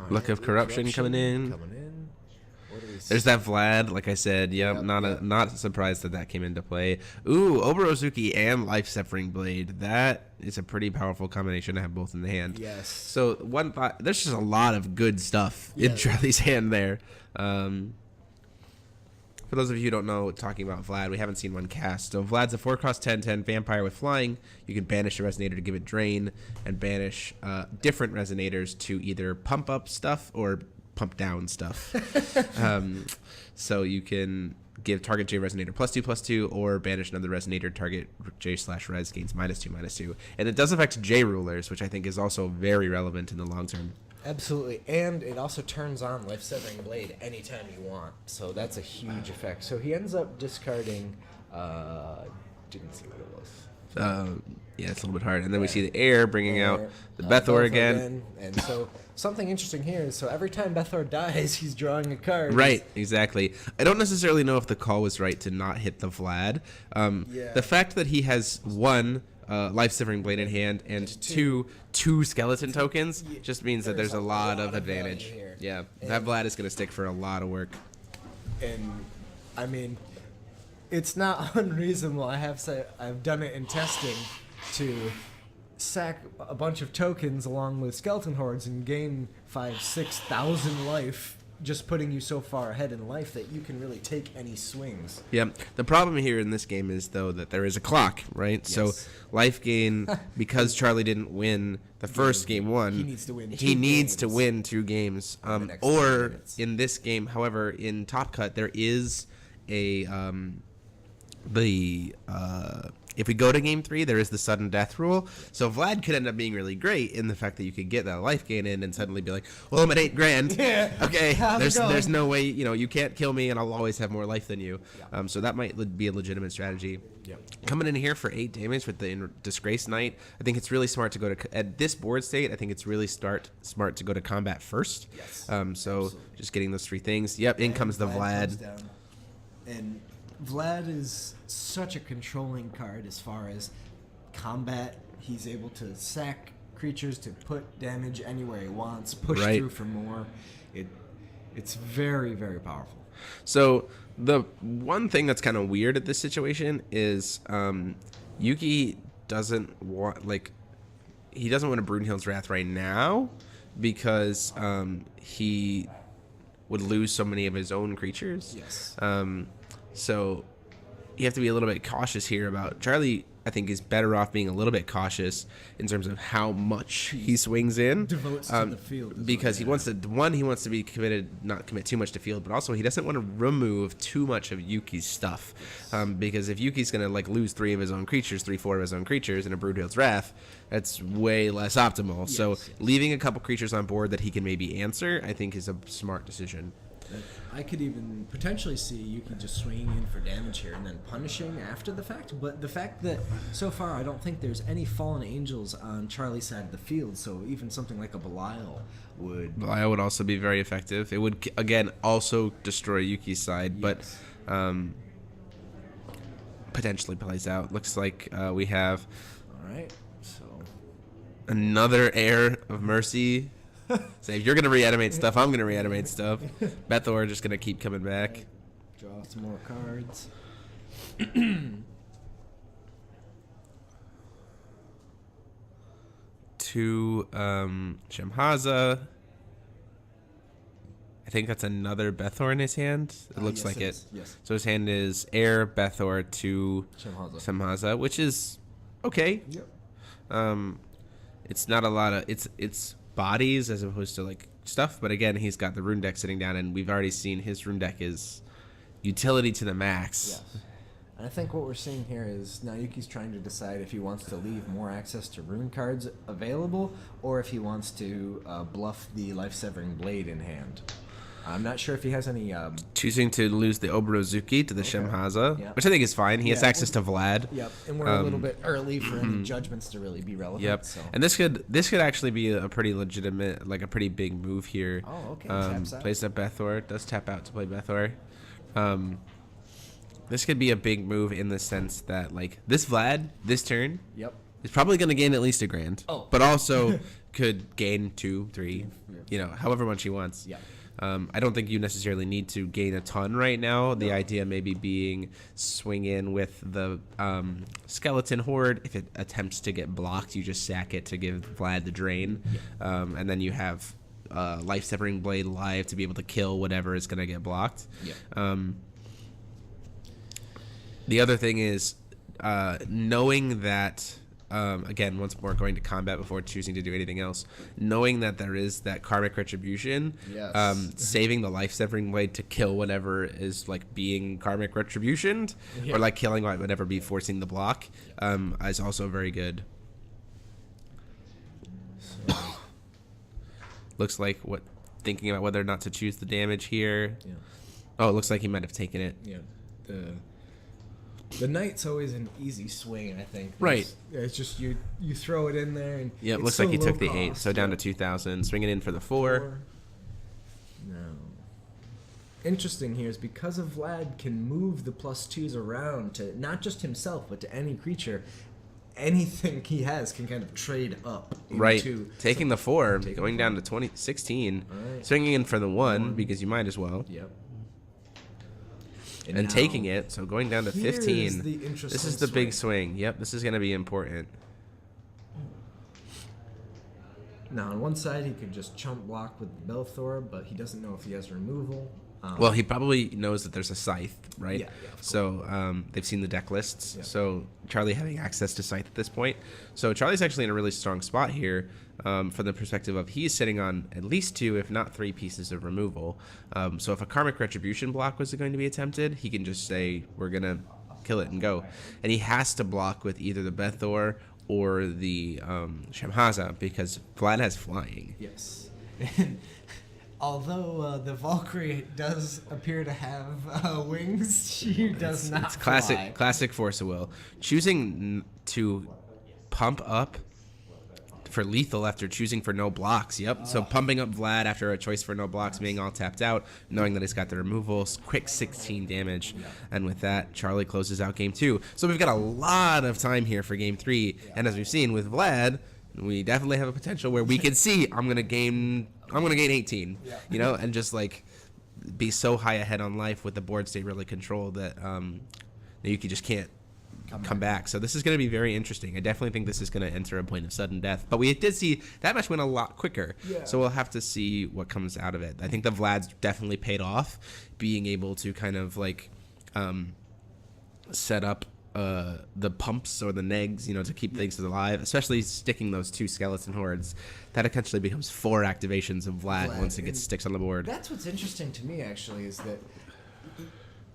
Speaker 1: Luck of Corruption coming in.
Speaker 2: What do we see?
Speaker 1: There's that Vlad, like I said. Yep, not surprised that came into play. Ooh, Oberozuki and Life Severing Blade. That is a pretty powerful combination to have both in the hand.
Speaker 2: Yes.
Speaker 1: So there's just a lot of good stuff in Charlie's hand there. For those of you who don't know, talking about Vlad, we haven't seen one cast. So Vlad's a 4-cost 10/10 vampire with flying. You can banish a resonator to give it drain, and banish different resonators to either pump up stuff or pump down stuff. So you can give target J resonator +2/+2, or banish another resonator. Target J/res gains -2/-2, and it does affect J rulers, which I think is also very relevant in the long term.
Speaker 2: Absolutely, and it also turns on Life Severing Blade anytime you want, so that's a huge effect. So he ends up discarding. Didn't see what it was.
Speaker 1: Yeah, it's a little bit hard. And then we see the air bringing out the Bethor
Speaker 2: Belthor
Speaker 1: again.
Speaker 2: And so something interesting here is, so every time Bethor dies, he's drawing a card.
Speaker 1: Right, exactly. I don't necessarily know if the call was right to not hit the Vlad. The fact that he has one Life Severing Blade in hand and two skeleton tokens just means that there's a lot of advantage.
Speaker 2: here.
Speaker 1: Yeah, that Vlad is going to stick for a lot of work.
Speaker 2: And I mean, it's not unreasonable. I've done it in testing to sack a bunch of tokens along with skeleton hordes and gain 5,000-6,000 life, just putting you so far ahead in life that you can really take any swings.
Speaker 1: Yeah. The problem here in this game is, though, that there is a clock, right?
Speaker 2: Yes.
Speaker 1: So life gain, because Charlie didn't win the first game one,
Speaker 2: he needs to win
Speaker 1: he
Speaker 2: two
Speaker 1: needs to
Speaker 2: games
Speaker 1: win 2 games.
Speaker 2: in the next 10
Speaker 1: Or
Speaker 2: minutes.
Speaker 1: in this game, however, in Top Cut, there is a if we go to game 3, there is the sudden death rule. So Vlad could end up being really great in the fact that you could get that life gain in and suddenly be like, well, I'm at 8 grand.
Speaker 2: Yeah.
Speaker 1: Okay.
Speaker 2: How's it going?
Speaker 1: There's no way, you can't kill me and I'll always have more life than you.
Speaker 2: Yeah.
Speaker 1: So that might be a legitimate strategy.
Speaker 2: Yep.
Speaker 1: Coming in here for 8 damage with the Disgrace Knight, I think it's really smart to go to, at this board state, I think it's really smart to go to combat first.
Speaker 2: Yes.
Speaker 1: So
Speaker 2: Absolutely.
Speaker 1: just getting those 3 things. Yep, in comes the
Speaker 2: comes
Speaker 1: Vlad.
Speaker 2: down. And Vlad is such a controlling card as far as combat. He's able to sack creatures to put damage anywhere he wants, push
Speaker 1: Right.
Speaker 2: through for more. It's very, very powerful.
Speaker 1: So the one thing that's kind of weird at this situation is Yuki doesn't want he doesn't want a Brunhild's Wrath right now because he would lose so many of his own creatures.
Speaker 2: Yes.
Speaker 1: So you have to be a little bit cautious here about Charlie. I think is better off being a little bit cautious in terms of how much he swings in.
Speaker 2: Devotes to the field.
Speaker 1: Because he wants to be committed, not commit too much to field, but also he doesn't want to remove too much of Yuki's stuff. Because if Yuki's going to lose 3 of his own creatures, 3-4 of his own creatures in a Broodhild's Wrath, that's way less optimal. So leaving a couple creatures on board that he can maybe answer, I think is a smart decision.
Speaker 2: I could even potentially see Yuki just swinging in for damage here and then punishing after the fact. But the fact that so far I don't think there's any fallen angels on Charlie's side of the field, so even something like a Belial would...
Speaker 1: Belial would also be very effective. It would, again, also destroy Yuki's side, but potentially plays out. Looks like we have
Speaker 2: All right, so...
Speaker 1: another Heir of Mercy. So if you're going to reanimate stuff, I'm going to reanimate stuff. Bethor just going to keep coming back.
Speaker 2: Draw some more cards.
Speaker 1: To Shemhaza. think that's another Bethor in his hand. It looks
Speaker 2: yes,
Speaker 1: like
Speaker 2: it
Speaker 1: it.
Speaker 2: is. Yes.
Speaker 1: So his hand is Air, Bethor to Samhaza, which is okay.
Speaker 2: Yep.
Speaker 1: It's not a lot of it's bodies as opposed to like stuff, but again, he's got the rune deck sitting down, and we've already seen his rune deck is utility to the max.
Speaker 2: Yes. And I think what we're seeing here is Naoki's trying to decide if he wants to leave more access to rune cards available, or if he wants to bluff the life-severing blade in hand. I'm not sure if he has any...
Speaker 1: Choosing to lose the Obrozuki to the Shemhaza,
Speaker 2: Yep.
Speaker 1: which I think is fine. He has access to Vlad.
Speaker 2: Yep, and we're a little bit early for any judgments to really be relevant.
Speaker 1: Yep,
Speaker 2: So.
Speaker 1: and this could actually be a pretty legitimate, like a pretty big move here.
Speaker 2: Oh, okay. Taps out.
Speaker 1: Plays up Bethor, does tap out to play Bethor. This could be a big move in the sense that like this Vlad this turn
Speaker 2: Yep.
Speaker 1: is probably going to gain at least a grand, but also could gain 2, 3, however much he wants.
Speaker 2: Yep.
Speaker 1: I don't think you necessarily need to gain a ton right now. The idea maybe being swing in with the skeleton horde. If it attempts to get blocked, you just sack it to give Vlad the drain, and then you have life-severing blade live to be able to kill whatever is going to get blocked.
Speaker 2: Yep.
Speaker 1: The other thing is knowing that. Again, once more, going to combat before choosing to do anything else. Knowing that there is that karmic retribution,
Speaker 2: Yes.
Speaker 1: saving the life-severing blade to kill whatever is like being karmic retributioned, or like killing what would ever be forcing the block, is also very good.
Speaker 2: So,
Speaker 1: Looks like thinking about whether or not to choose the damage here.
Speaker 2: yeah.
Speaker 1: Oh, it looks like he might have taken it.
Speaker 2: Yeah. The knight's always an easy swing, I think.
Speaker 1: Right.
Speaker 2: It's just you throw it in there and
Speaker 1: Yeah, it
Speaker 2: it's
Speaker 1: looks
Speaker 2: so
Speaker 1: like he
Speaker 2: low
Speaker 1: took the
Speaker 2: cost.
Speaker 1: 8, so down to 2,000. Swinging in for the 4.
Speaker 2: No. Interesting here is because of Vlad can move the +2s around to not just himself but to any creature. Anything he has can kind of trade up into
Speaker 1: Right. Taking the 4,
Speaker 2: Taking
Speaker 1: going
Speaker 2: the
Speaker 1: down to 16.
Speaker 2: Alright.
Speaker 1: Swinging in for the 1 because you might as well.
Speaker 2: Yep.
Speaker 1: And
Speaker 2: now,
Speaker 1: taking it, so going down to
Speaker 2: here's
Speaker 1: 15.
Speaker 2: the interesting
Speaker 1: This is the big swing. Yep, this is going to be important.
Speaker 2: Now, on one side, he could just chump block with Belthor, but he doesn't know if he has removal.
Speaker 1: Well, he probably knows that there's a Scythe, right?
Speaker 2: Yeah, of course.
Speaker 1: So they've seen the deck lists.
Speaker 2: Yeah.
Speaker 1: So Charlie having access to Scythe at this point. So Charlie's actually in a really strong spot here from the perspective of he's sitting on at least 2, if not 3 pieces of removal. So if a Karmic Retribution block was going to be attempted, he can just say, we're going to kill it and go. And he has to block with either the Bethor or the Shemhaza because Vlad has flying.
Speaker 2: Yes. Although the Valkyrie does appear to have wings, she does not
Speaker 1: It's classic,
Speaker 2: fly.
Speaker 1: classic Force of Will. Choosing to pump up for lethal after choosing for no blocks. Yep. So pumping up Vlad after a choice for no blocks, being all tapped out, knowing that he's got the removals, quick 16 damage, and with that, Charlie closes out game 2. So we've got a lot of time here for game 3, and as we've seen with Vlad, we definitely have a potential where we can see I'm gonna gain 18, and just like be so high ahead on life with the board state really controlled that Naoki just can't come back. So this is going to be very interesting. I definitely think this is going to enter a point of sudden death. But we did see that match went a lot quicker.
Speaker 2: Yeah.
Speaker 1: So we'll have to see what comes out of it. I think the Vlad's definitely paid off, being able to kind of like set up the pumps or the negs, to keep things alive, especially sticking those 2 skeleton hordes. That essentially becomes 4 activations of Vlad once it gets sticks on the board.
Speaker 2: That's what's interesting to me, actually, is that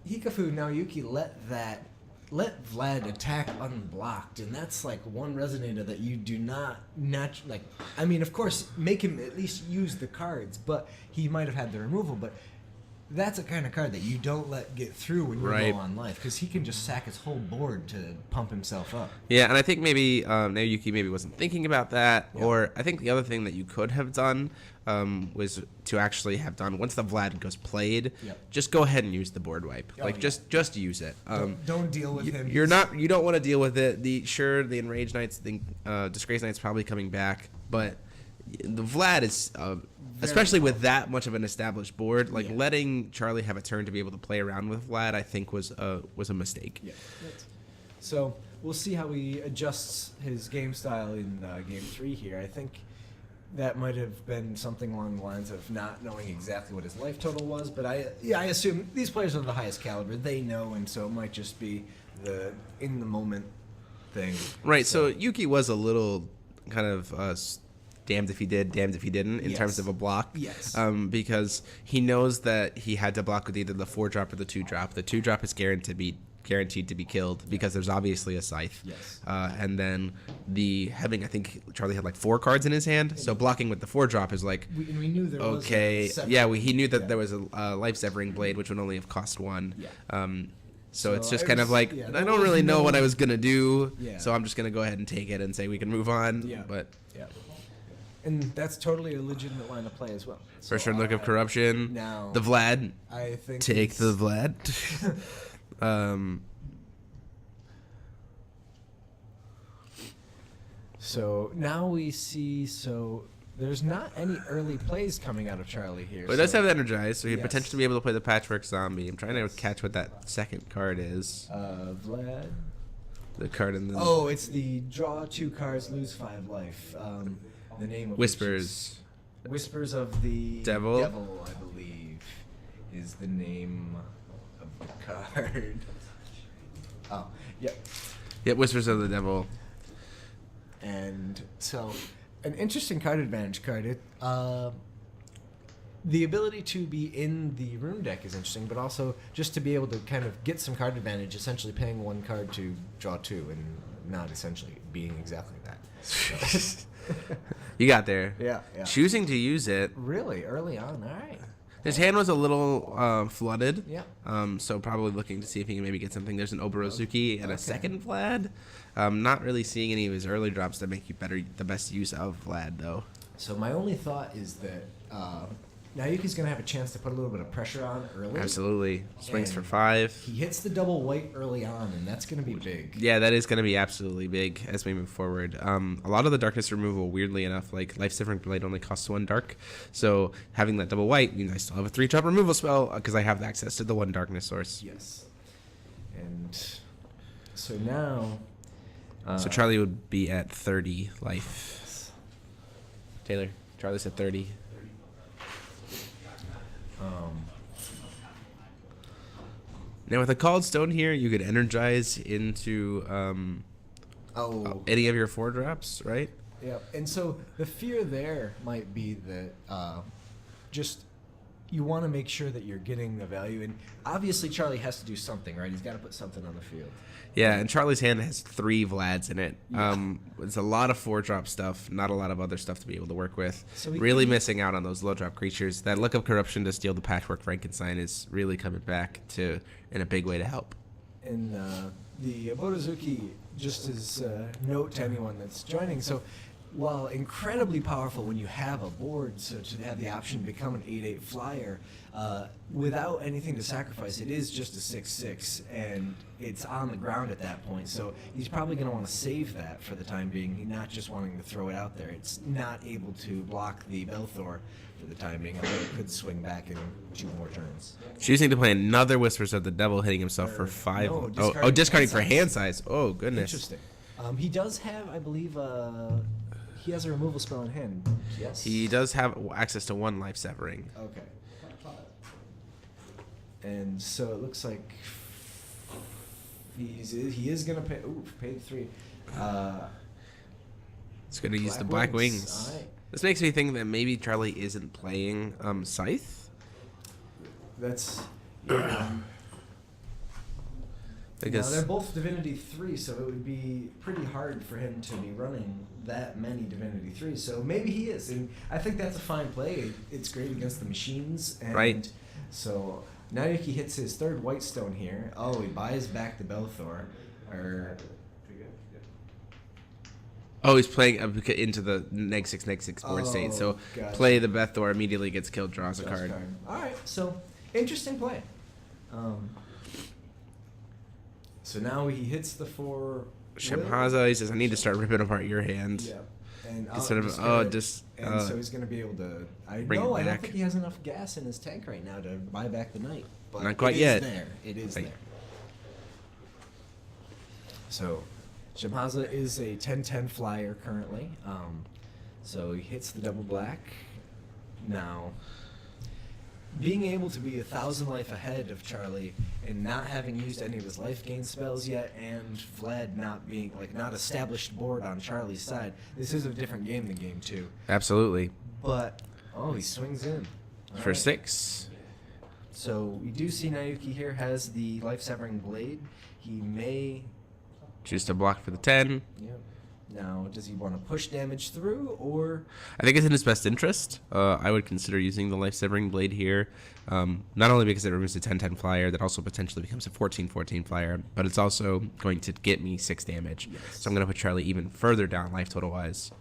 Speaker 2: Hikafu Naoyuki let Vlad attack unblocked, and that's like one resonator that you do not like. I mean, of course, make him at least use the cards, but he might have had the removal, but that's a kind of card that you don't let get through when you're low on life, because he can just sack his whole board to pump himself up.
Speaker 1: Yeah, and I think maybe Naoyuki maybe wasn't thinking about that, or I think the other thing that you could have done was to actually have done, once the Vlad goes played, just go ahead and use the board wipe. Just use it.
Speaker 2: Don't deal with him.
Speaker 1: You don't want to deal with it. The Enraged Knights, the Disgrace Knight's probably coming back, but the Vlad is especially with that much of an established board, letting Charlie have a turn to be able to play around with Vlad, I think was a mistake.
Speaker 2: Yeah. So we'll see how he adjusts his game style in game 3 here. I think that might have been something along the lines of not knowing exactly what his life total was, but I assume these players are the highest caliber. They know, and so it might just be the in the moment thing.
Speaker 1: Right. So Yuki was a little kind of damned if he did, damned if he didn't in terms of a block.
Speaker 2: Yes.
Speaker 1: Because he knows that he had to block with either the 4-drop or the 2-drop. The 2-drop is guaranteed to be killed because there's obviously a scythe.
Speaker 2: Yes.
Speaker 1: And then I think Charlie had like 4 cards in his hand, so blocking with the 4-drop is like,
Speaker 2: We knew there was
Speaker 1: okay,
Speaker 2: a
Speaker 1: he knew that there was a life-severing blade, which would only have cost 1.
Speaker 2: Yeah.
Speaker 1: So it's
Speaker 2: So
Speaker 1: just
Speaker 2: it
Speaker 1: kind of
Speaker 2: was-
Speaker 1: like,
Speaker 2: yeah,
Speaker 1: I
Speaker 2: there
Speaker 1: don't
Speaker 2: was
Speaker 1: really know
Speaker 2: no-
Speaker 1: what I was going to do,
Speaker 2: Yeah.
Speaker 1: so I'm just going to go ahead and take it and say we can move on.
Speaker 2: Yeah.
Speaker 1: But
Speaker 2: Yeah. And that's totally a legitimate line of play as well. So,
Speaker 1: first turn look of corruption.
Speaker 2: now-
Speaker 1: The Vlad.
Speaker 2: I think
Speaker 1: Take
Speaker 2: it's-
Speaker 1: the Vlad.
Speaker 2: So now we see. So there's not any early plays coming out of Charlie here.
Speaker 1: But it does
Speaker 2: so,
Speaker 1: have energized, so he'd
Speaker 2: Yes.
Speaker 1: potentially be able to play the Patchwork Zombie. I'm trying to catch what that second card is.
Speaker 2: Vlad.
Speaker 1: The card in the
Speaker 2: Oh, it's the draw 2 cards, lose 5 life. The name of which
Speaker 1: Whispers.
Speaker 2: is- Whispers of the
Speaker 1: Devil?
Speaker 2: Devil, I believe, is the name of the card. Oh, yep.
Speaker 1: Yeah, Whispers of the Devil.
Speaker 2: And so, an interesting card advantage card. The ability to be in the rune deck is interesting, but also just to be able to kind of get some card advantage, essentially paying 1 card to draw 2, and not essentially being exactly that. So-
Speaker 1: You got there.
Speaker 2: yeah, yeah.
Speaker 1: Choosing to use it.
Speaker 2: Really early on. All right.
Speaker 1: His hand was a little flooded.
Speaker 2: Yeah.
Speaker 1: So probably looking to see if he can maybe get something. There's an Oborozuki and
Speaker 2: Okay.
Speaker 1: a second Vlad. Not really seeing any of his early drops that make you the best use of Vlad, though.
Speaker 2: So my only thought is that now Yuki's gonna have a chance to put a little bit of pressure on early.
Speaker 1: Absolutely. Swings for
Speaker 2: And
Speaker 1: 5.
Speaker 2: He hits the double white early on, and that's gonna be big.
Speaker 1: Yeah, that is going to be absolutely big as we move forward. A lot of the darkness removal, weirdly enough, like Life-Severing Blade only costs 1 dark. So having that double white means I still have a 3-drop removal spell because I have access to the 1 darkness source.
Speaker 2: Yes. And so now.
Speaker 1: So Charlie would be at 30 life. Taylor, Charlie's at 30. Now with a Called Stone here, you could energize into any of your 4-drops, right?
Speaker 2: Yeah, and so the fear there might be that just you want to make sure that you're getting the value, and obviously Charlie has to do something, right? He's got to put something on the field.
Speaker 1: Yeah, and Charlie's hand has 3 Vlads in it. It's a lot of 4-drop stuff, not a lot of other stuff to be able to work with.
Speaker 2: So we
Speaker 1: really
Speaker 2: can-
Speaker 1: missing out on those low-drop creatures. That Look of Corruption to steal the Patchwork Frankenstein is really coming back in a big way to help.
Speaker 2: And the Boruzuki, just as a note to anyone that's joining, so while incredibly powerful when you have a board, so to have the option to become an 8/8 flyer, without anything to sacrifice, it is just a 6/6, and it's on the ground at that point. So he's probably going to want to save that for the time being, not just wanting to throw it out there. It's not able to block the Belthor for the time being, although it could swing back in 2 more turns.
Speaker 1: Choosing to play another Whispers of the Devil, hitting himself for
Speaker 2: Or,
Speaker 1: 5.
Speaker 2: no,
Speaker 1: Discarding for
Speaker 2: hand
Speaker 1: hand size. Oh, goodness.
Speaker 2: Interesting. He does have, I believe, he has a removal spell in hand. Yes.
Speaker 1: He does have access to 1 life severing.
Speaker 2: Okay. And so it looks like he is gonna pay. Ooh, paid 3.
Speaker 1: It's going to use the
Speaker 2: Black
Speaker 1: Black
Speaker 2: Wings.
Speaker 1: Wings.
Speaker 2: All right.
Speaker 1: This makes me think that maybe Charlie isn't playing Scythe.
Speaker 2: That's. Yeah. Now, they're
Speaker 1: Because
Speaker 2: both Divinity 3, so it would be pretty hard for him to be running that many Divinity 3s. So maybe he is, and I think that's a fine play. It's great against the machines, and
Speaker 1: Right.
Speaker 2: So now Yuki hits his 3rd white stone here. Oh, he buys back the Belthor,
Speaker 1: he's playing into the -6/-6 board state. So
Speaker 2: gotcha.
Speaker 1: play the Bethor, immediately gets killed, draws a card.
Speaker 2: All right, so interesting play. So now he hits the 4.
Speaker 1: Shemhaza, he says, I need to start ripping apart your hand.
Speaker 2: Yeah. And
Speaker 1: Instead of,
Speaker 2: and so he's going to be able to. I
Speaker 1: bring it
Speaker 2: don't
Speaker 1: back.
Speaker 2: think he has enough gas in his tank right now to buy back the knight. But
Speaker 1: Not quite
Speaker 2: it is
Speaker 1: yet.
Speaker 2: There. It is
Speaker 1: Right.
Speaker 2: there. So, Shemhaza is a 10/10 flyer currently. So he hits the double black. Now, being able to be 1,000 life ahead of Charlie and not having used any of his life gain spells yet, and Vlad not being not established board on Charlie's side, this is a different game than game 2.
Speaker 1: Absolutely.
Speaker 2: But he swings in
Speaker 1: For
Speaker 2: Alright.
Speaker 1: 6.
Speaker 2: So we do see Naoki here has the life severing blade. He may.
Speaker 1: Choose to block for the 10.
Speaker 2: Yep. Now, does he want to push damage through, or
Speaker 1: I think it's in his best interest. I would consider using the life-severing blade here, not only because it removes a 10-10 flyer that also potentially becomes a 14-14 flyer, but it's also going to get me 6 damage.
Speaker 2: Yes.
Speaker 1: So I'm going to put Charlie even further down life total-wise.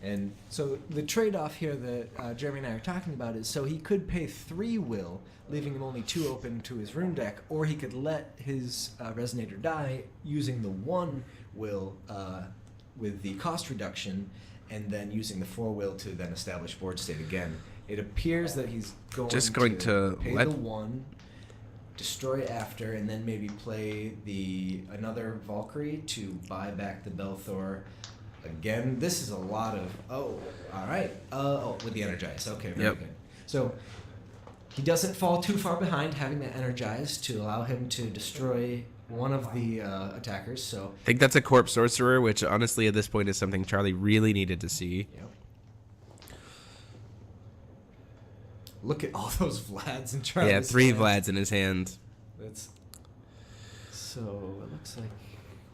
Speaker 2: And so the trade-off here that Jeremy and I are talking about is, so he could pay 3 will, leaving him only 2 open to his rune deck, or he could let his Resonator die using the 1 will with the cost reduction, and then using the 4 will to then establish board state again. It appears that he's going to pay the 1, destroy after, and then maybe play another Valkyrie to buy back the Belthor. Again, this is a lot of all right. With the Energize. Okay, very good. So he doesn't fall too far behind having that Energize to allow him to destroy one of the attackers. So
Speaker 1: I think that's a Corpse Sorcerer, which honestly at this point is something Charlie really needed to see.
Speaker 2: Yep. Look at all those Vlads in Charlie's
Speaker 1: Yeah, 3
Speaker 2: hand.
Speaker 1: Vlads in his hand.
Speaker 2: That's so. It looks like.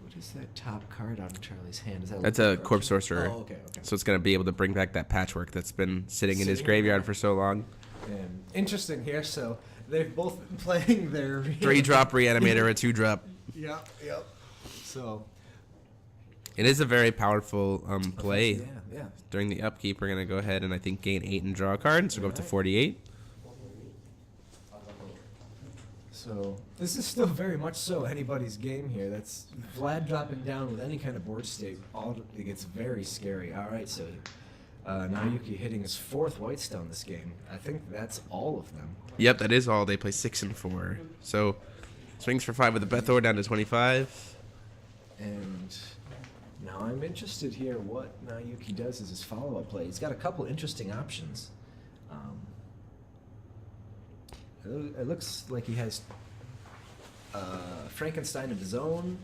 Speaker 2: What is that top card on Charlie's hand? Is that
Speaker 1: That's a Corpse Sorcerer.
Speaker 2: Oh, okay.
Speaker 1: So it's going to be able to bring back that patchwork that's been sitting in his
Speaker 2: Sitting
Speaker 1: graveyard
Speaker 2: there.
Speaker 1: for so long.
Speaker 2: And interesting here. So they've both been playing their
Speaker 1: 3-drop Reanimator, a 2-drop.
Speaker 2: Yep. So
Speaker 1: It is a very powerful play.
Speaker 2: Yeah.
Speaker 1: During the upkeep, we're going to go ahead and I think gain 8 and draw a card, so go up to 48.
Speaker 2: So this is still very much so anybody's game here. That's Vlad dropping down with any kind of board state. It gets very scary. All right, so Naoki hitting his 4th Whitestone this game. I think that's all of them.
Speaker 1: Yep, that is all. They play 6 and 4. So swings for 5 with the Bethor down to 25.
Speaker 2: And now I'm interested here what Naoki does as his follow-up play. He's got a couple interesting options. It looks like he has Frankenstein of his own.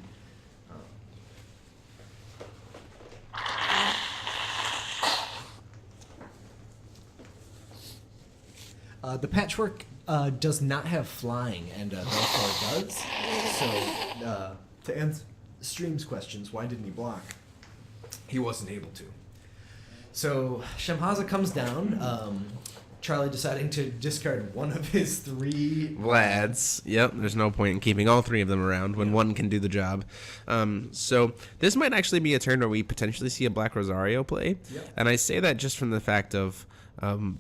Speaker 2: The Patchwork does not have flying, and Belfort does. So, to answer Stream's questions, why didn't he block? He wasn't able to. So, Shemhaza comes down. Charlie deciding to discard one of his 3
Speaker 1: Vlads. Yep, there's no point in keeping all 3 of them around when one can do the job. So this might actually be a turn where we potentially see a Black Rosario play.
Speaker 2: Yep.
Speaker 1: And I say that just from the fact of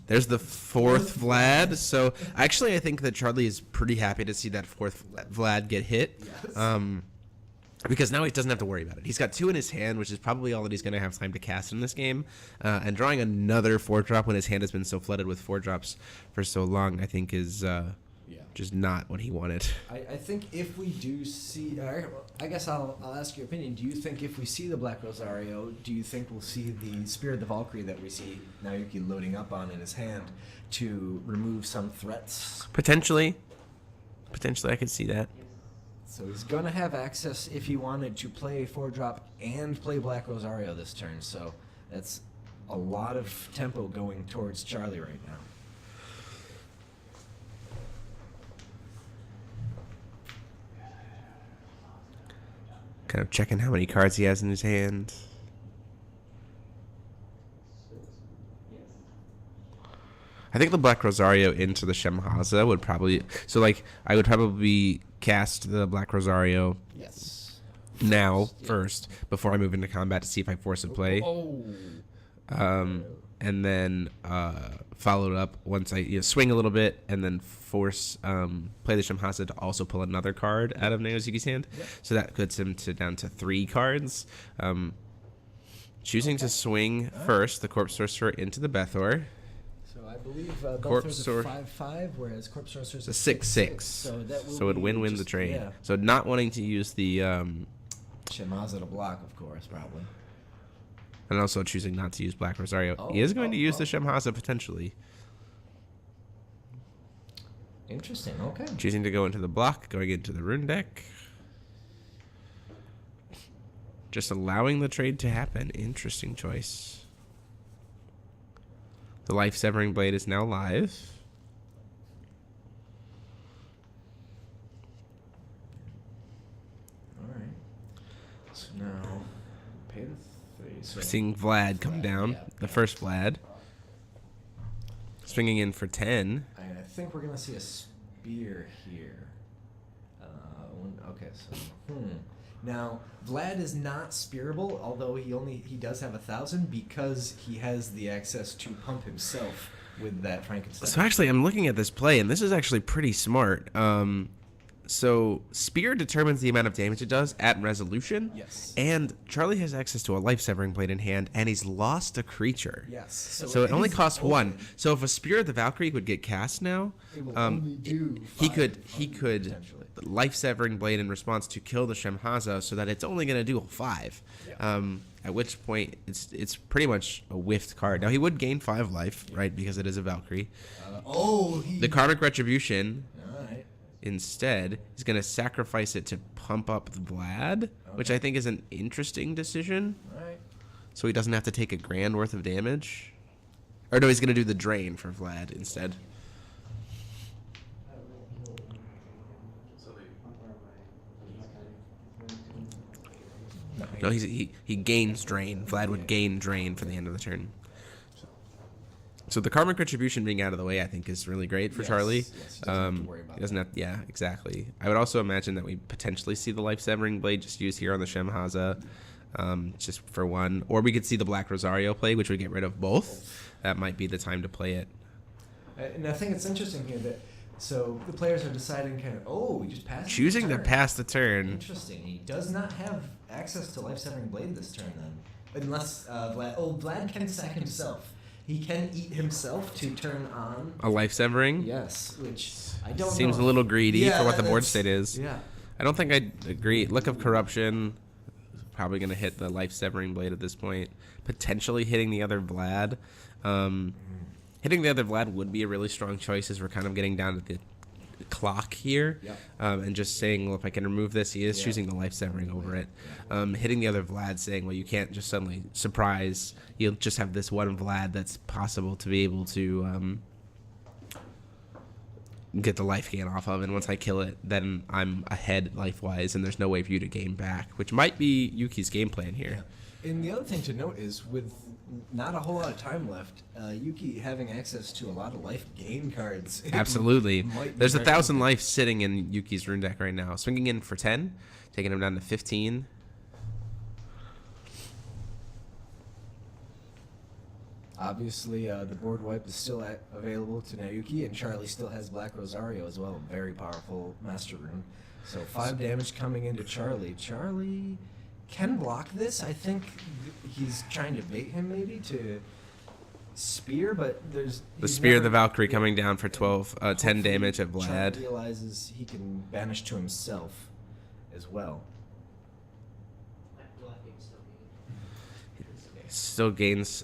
Speaker 1: there's the 4th Vlad. So actually I think that Charlie is pretty happy to see that 4th Vlad get hit.
Speaker 2: Yes.
Speaker 1: Because now he doesn't have to worry about it. He's got 2 in his hand, which is probably all that he's going to have time to cast in this game. And drawing another 4-drop when his hand has been so flooded with 4-drops for so long, I think is just not what he wanted.
Speaker 2: I think if we do see, I guess I'll ask your opinion. Do you think if we see the Black Rosario, do you think we'll see the Spirit of the Valkyrie that we see Naoki loading up on in his hand to remove some threats?
Speaker 1: Potentially, I could see that.
Speaker 2: So he's going to have access if he wanted to play 4-drop and play Black Rosario this turn. So that's a lot of tempo going towards Charlie right now.
Speaker 1: Kind of checking how many cards he has in his hand. I think the Black Rosario into the Shemhaza would probably... So, like, I would probably cast the Black Rosario
Speaker 2: Yes.
Speaker 1: now first before I move into combat to see if I force a play. And then follow it up once I swing a little bit and then force play the Shemhaza to also pull another card out of Naozuki's hand.
Speaker 2: Yep.
Speaker 1: So that puts him down to 3 cards. Choosing to swing first the Corpse Sorcerer into the Bethor.
Speaker 2: So I believe
Speaker 1: Corpse
Speaker 2: Belthor's a 5/5, whereas Corpse Sorcerer's
Speaker 1: A
Speaker 2: a
Speaker 1: 6/6.
Speaker 2: So that will
Speaker 1: So it'd
Speaker 2: be
Speaker 1: win the
Speaker 2: just-
Speaker 1: trade.
Speaker 2: Yeah.
Speaker 1: So not wanting to use the
Speaker 2: Shemaza to block, of course, probably.
Speaker 1: And also choosing not to use Black Rosario. He is going to use the Shemhaza potentially.
Speaker 2: Interesting. Okay.
Speaker 1: Choosing to go into the block, going into the rune deck. Just allowing the trade to happen. Interesting choice. The Life Severing Blade is now live.
Speaker 2: All right. So now, pay the 3. So
Speaker 1: We're seeing Vlad come down. The first Vlad. Swinging in for 10.
Speaker 2: I think we're gonna see a spear here. Okay, so now Vlad is not spearable, although he does have 1,000 because he has the access to pump himself with that Frankenstein.
Speaker 1: So actually, I'm looking at this play, and this is actually pretty smart. So Spear determines the amount of damage it does at resolution.
Speaker 2: Yes.
Speaker 1: And Charlie has access to a Life Severing Blade in hand, and he's lost a creature.
Speaker 2: Yes.
Speaker 1: So it only costs
Speaker 2: open.
Speaker 1: 1. So if a Spear of the Valkyrie would get cast now,
Speaker 2: It will only do
Speaker 1: he
Speaker 2: 5
Speaker 1: could
Speaker 2: potentially.
Speaker 1: Life Severing Blade in response to kill the Shemhaza, so that it's only going to do a 5.
Speaker 2: Yeah.
Speaker 1: At which point it's pretty much a whiffed card. Now he would gain 5 life, right, because it is a Valkyrie. The Karmic Retribution
Speaker 2: All right.
Speaker 1: instead is going to sacrifice it to pump up the Vlad, which I think is an interesting decision.
Speaker 2: All right.
Speaker 1: So he doesn't have to take a grand worth of damage. Or no, he's going to do the drain for Vlad instead. No, he gains drain. Vlad would gain drain for the end of the turn. So the Karmic Retribution being out of the way, I think, is really great for Charlie.
Speaker 2: Yes, he doesn't have to worry about
Speaker 1: he doesn't have, yeah, exactly. I would also imagine that we potentially see the Life Severing Blade just used here on the Shemhaza, just for 1. Or we could see the Black Rosario play, which would get rid of both. That might be the time to play it.
Speaker 2: And I think it's interesting here that so the players are deciding kind of, we just passed.
Speaker 1: Choosing
Speaker 2: the
Speaker 1: to
Speaker 2: turn.
Speaker 1: pass the turn.
Speaker 2: Interesting. He does not have access to Life Severing Blade this turn then, unless Vlad can sack himself. He can eat himself to turn on.
Speaker 1: A Life Severing?
Speaker 2: Yes, which I don't know.
Speaker 1: Seems a little greedy
Speaker 2: Yeah,
Speaker 1: for what the board
Speaker 2: that's-
Speaker 1: state is.
Speaker 2: Yeah.
Speaker 1: I don't think I'd agree. Look of Corruption. Probably going to hit the Life Severing Blade at this point. Potentially hitting the other Vlad. Hitting the other Vlad would be a really strong choice as we're kind of getting down to the clock here.
Speaker 2: Yep.
Speaker 1: And just saying, well, if I can remove this, he is choosing the Life Severing over it. Hitting the other Vlad, saying, well, you can't just suddenly surprise. You'll just have this one Vlad that's possible to be able to get the life gain off of. And once I kill it, then I'm ahead life-wise, and there's no way for you to gain back, which might be Yuki's game plan here.
Speaker 2: Yeah. And the other thing to note is with not a whole lot of time left, Yuki having access to a lot of life gain cards.
Speaker 1: Absolutely.
Speaker 2: might be
Speaker 1: There's
Speaker 2: very
Speaker 1: 1,000
Speaker 2: tempting.
Speaker 1: life sitting in Yuki's rune deck right now. Swinging in for 10, taking him down to 15.
Speaker 2: Obviously, the board wipe is still available to Naoki, and Charlie still has Black Rosario as well. Very powerful Master Rune. So 5 damage coming into Charlie. Charlie can block this. I think he's trying to bait him maybe to spear, but there's...
Speaker 1: The
Speaker 2: he's
Speaker 1: Spear of the
Speaker 2: never-
Speaker 1: Valkyrie coming down for 10
Speaker 2: Hopefully
Speaker 1: damage at
Speaker 2: Charlie
Speaker 1: Vlad.
Speaker 2: realizes he can banish to himself as well.
Speaker 1: Still gains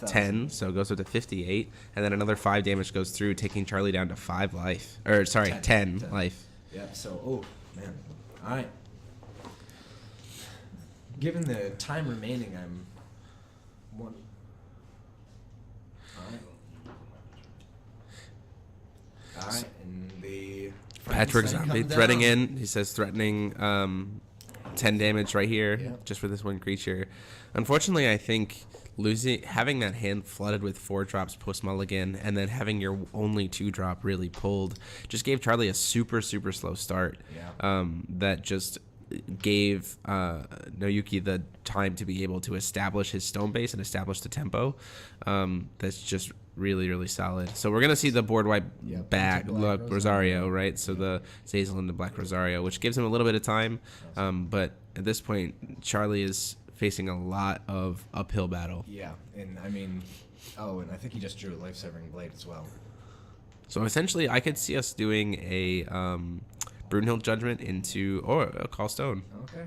Speaker 1: 10, so goes up to 58, and then another 5 damage goes through, taking Charlie down to 5 life. Or, sorry, 10 life.
Speaker 2: Yeah, so, man. All right. Given the time remaining, I'm one. All right. All right, and the
Speaker 1: Patrick
Speaker 2: Frankenstein
Speaker 1: Zombie
Speaker 2: comes
Speaker 1: threading
Speaker 2: down.
Speaker 1: in. He says threatening 10 damage right here,
Speaker 2: Yeah.
Speaker 1: just for this one creature. Unfortunately, I think having that hand flooded with 4 drops post mulligan, and then having your only 2 drop really pulled, just gave Charlie a super super slow start.
Speaker 2: Yeah.
Speaker 1: That just gave Noyuki the time to be able to establish his stone base and establish the tempo. That's just really, really solid. So we're going to see the board wipe back,
Speaker 2: into Black
Speaker 1: Rosario, right? So the Zazel into Black Rosario, which gives him a little bit of time. But at this point, Charlie is facing a lot of uphill battle.
Speaker 2: Yeah, and I mean, and I think he just drew a life-severing blade as well.
Speaker 1: So essentially, I could see us doing a Brunhild Judgment into, or a Call Stone.
Speaker 2: Okay.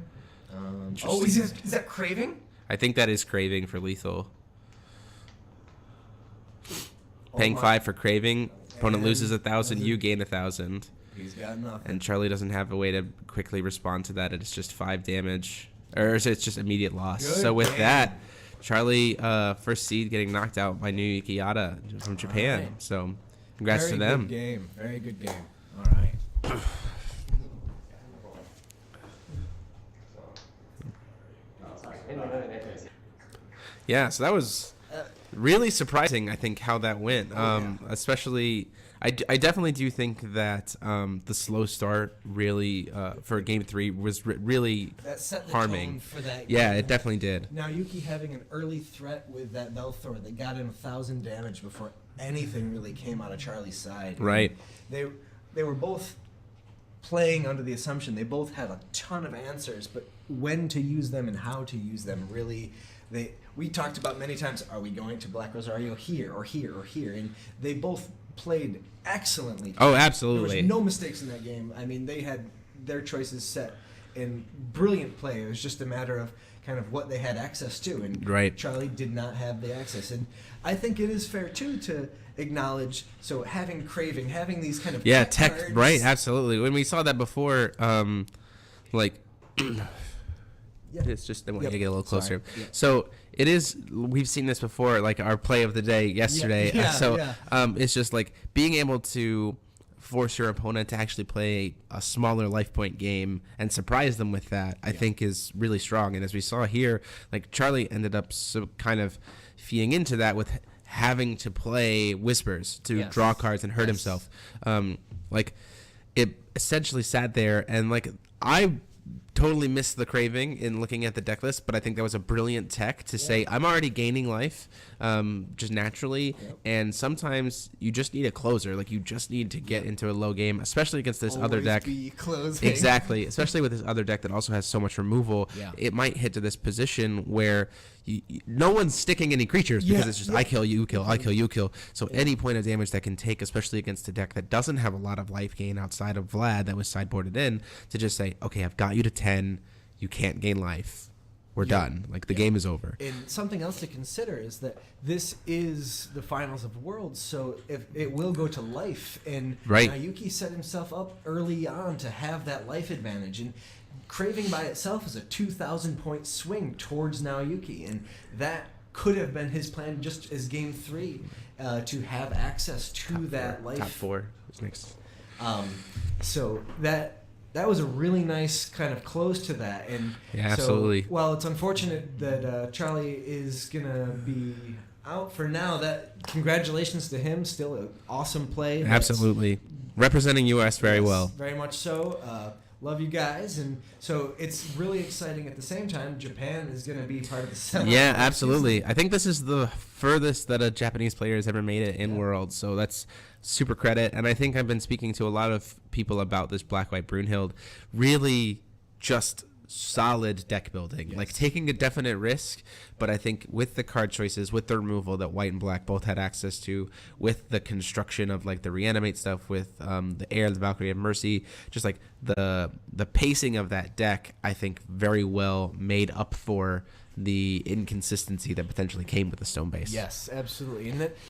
Speaker 1: Interesting.
Speaker 2: Is that craving?
Speaker 1: I think that is craving for lethal. Paying
Speaker 2: my.
Speaker 1: 5 for craving. Opponent
Speaker 2: And
Speaker 1: loses 1,000.
Speaker 2: doesn't-
Speaker 1: You gain 1,000.
Speaker 2: He's got nothing.
Speaker 1: And Charlie doesn't have a way to quickly respond to that. It's just 5 damage. Or it's just immediate loss.
Speaker 2: Good
Speaker 1: So with
Speaker 2: game.
Speaker 1: that, Charlie, first seed, getting knocked out by Naoyuki Yada from Japan.
Speaker 2: right.
Speaker 1: So congrats
Speaker 2: Very
Speaker 1: to them.
Speaker 2: Good game. Very good game. All right.
Speaker 1: Yeah, so that was really surprising, I think, how that went. Especially, I definitely do think that the slow start really, for Game 3, was really
Speaker 2: That set the
Speaker 1: harming.
Speaker 2: tone for that
Speaker 1: Yeah,
Speaker 2: game.
Speaker 1: it definitely did.
Speaker 2: Now Yuki having an early threat with that Belthor that got him 1,000 damage before anything really came out of Charlie's side.
Speaker 1: Right.
Speaker 2: They were both playing under the assumption they both had a ton of answers, but when to use them and how to use them really. We talked about many times, are we going to Black Rosario here or here or here? And they both played excellently.
Speaker 1: Oh,
Speaker 2: There
Speaker 1: absolutely.
Speaker 2: was no mistakes in that game. I mean, they had their choices set in brilliant play. It was just a matter of kind of what they had access to. And
Speaker 1: Right.
Speaker 2: Charlie did not have the access. And I think it is fair, too, to acknowledge, so having craving, having these kind of
Speaker 1: Yeah,
Speaker 2: cards-
Speaker 1: tech, right, absolutely. When we saw that before, like,
Speaker 2: Yeah.
Speaker 1: it's just the way
Speaker 2: Yep.
Speaker 1: to get a little closer.
Speaker 2: Sorry. Yeah.
Speaker 1: So it is. We've seen this before, like our play of the day yesterday.
Speaker 2: Yeah,
Speaker 1: So
Speaker 2: yeah.
Speaker 1: it's just like being able to force your opponent to actually play a smaller life point game and surprise them with that. I think is really strong. And as we saw here, like Charlie ended up kind of feeding into that with having to play Whispers to
Speaker 2: Yes.
Speaker 1: draw cards and hurt
Speaker 2: Yes.
Speaker 1: himself. Like it essentially sat there and like I totally missed the craving in looking at the deck list, but I think that was a brilliant tech to say I'm already gaining life just naturally, and sometimes you just need a closer. Like you just need to get into a low game, especially against this other
Speaker 2: Always
Speaker 1: deck.
Speaker 2: be closing.
Speaker 1: Exactly, especially with this other deck that also has so much removal.
Speaker 2: Yeah.
Speaker 1: It might hit to this position where no one's sticking any creatures because
Speaker 2: Yeah,
Speaker 1: it's just
Speaker 2: yeah.
Speaker 1: I kill, you kill, I kill, you kill. So any point of damage that can take, especially against a deck that doesn't have a lot of life gain outside of Vlad that was sideboarded in, to just say, okay, I've got you to 10, you can't gain life. We're done. Like the game is over.
Speaker 2: And something else to consider is that this is the finals of Worlds, so if it will go to life, and
Speaker 1: Right.
Speaker 2: Yuki set himself up early on to have that life advantage, and Craving by itself is a 2,000 point swing towards Naoyuki, and that could have been his plan just as Game 3, to have access to that life.
Speaker 1: Top 4 is next.
Speaker 2: So that was a really nice kind of close to that, and
Speaker 1: Yeah,
Speaker 2: so,
Speaker 1: absolutely.
Speaker 2: While it's unfortunate that Charlie is gonna be out for now, that congratulations to him. Still an awesome play.
Speaker 1: Absolutely. Representing U.S. very
Speaker 2: Yes,
Speaker 1: well.
Speaker 2: Very much so. Love you guys, and so it's really exciting. At the same time, Japan is gonna be part of the semi.
Speaker 1: Yeah, absolutely. I think this is the furthest that a Japanese player has ever made it in Worlds, so that's super credit. And I think I've been speaking to a lot of people about this Black-White Brunhild. Really just solid deck building, like taking a definite risk, but I think with the card choices, with the removal that white and black both had access to, with the construction of like the reanimate stuff, with the air, the Valkyrie of Mercy, just like the pacing of that deck, I think very well made up for the inconsistency that potentially came with the stone base.
Speaker 2: Yes, absolutely. And that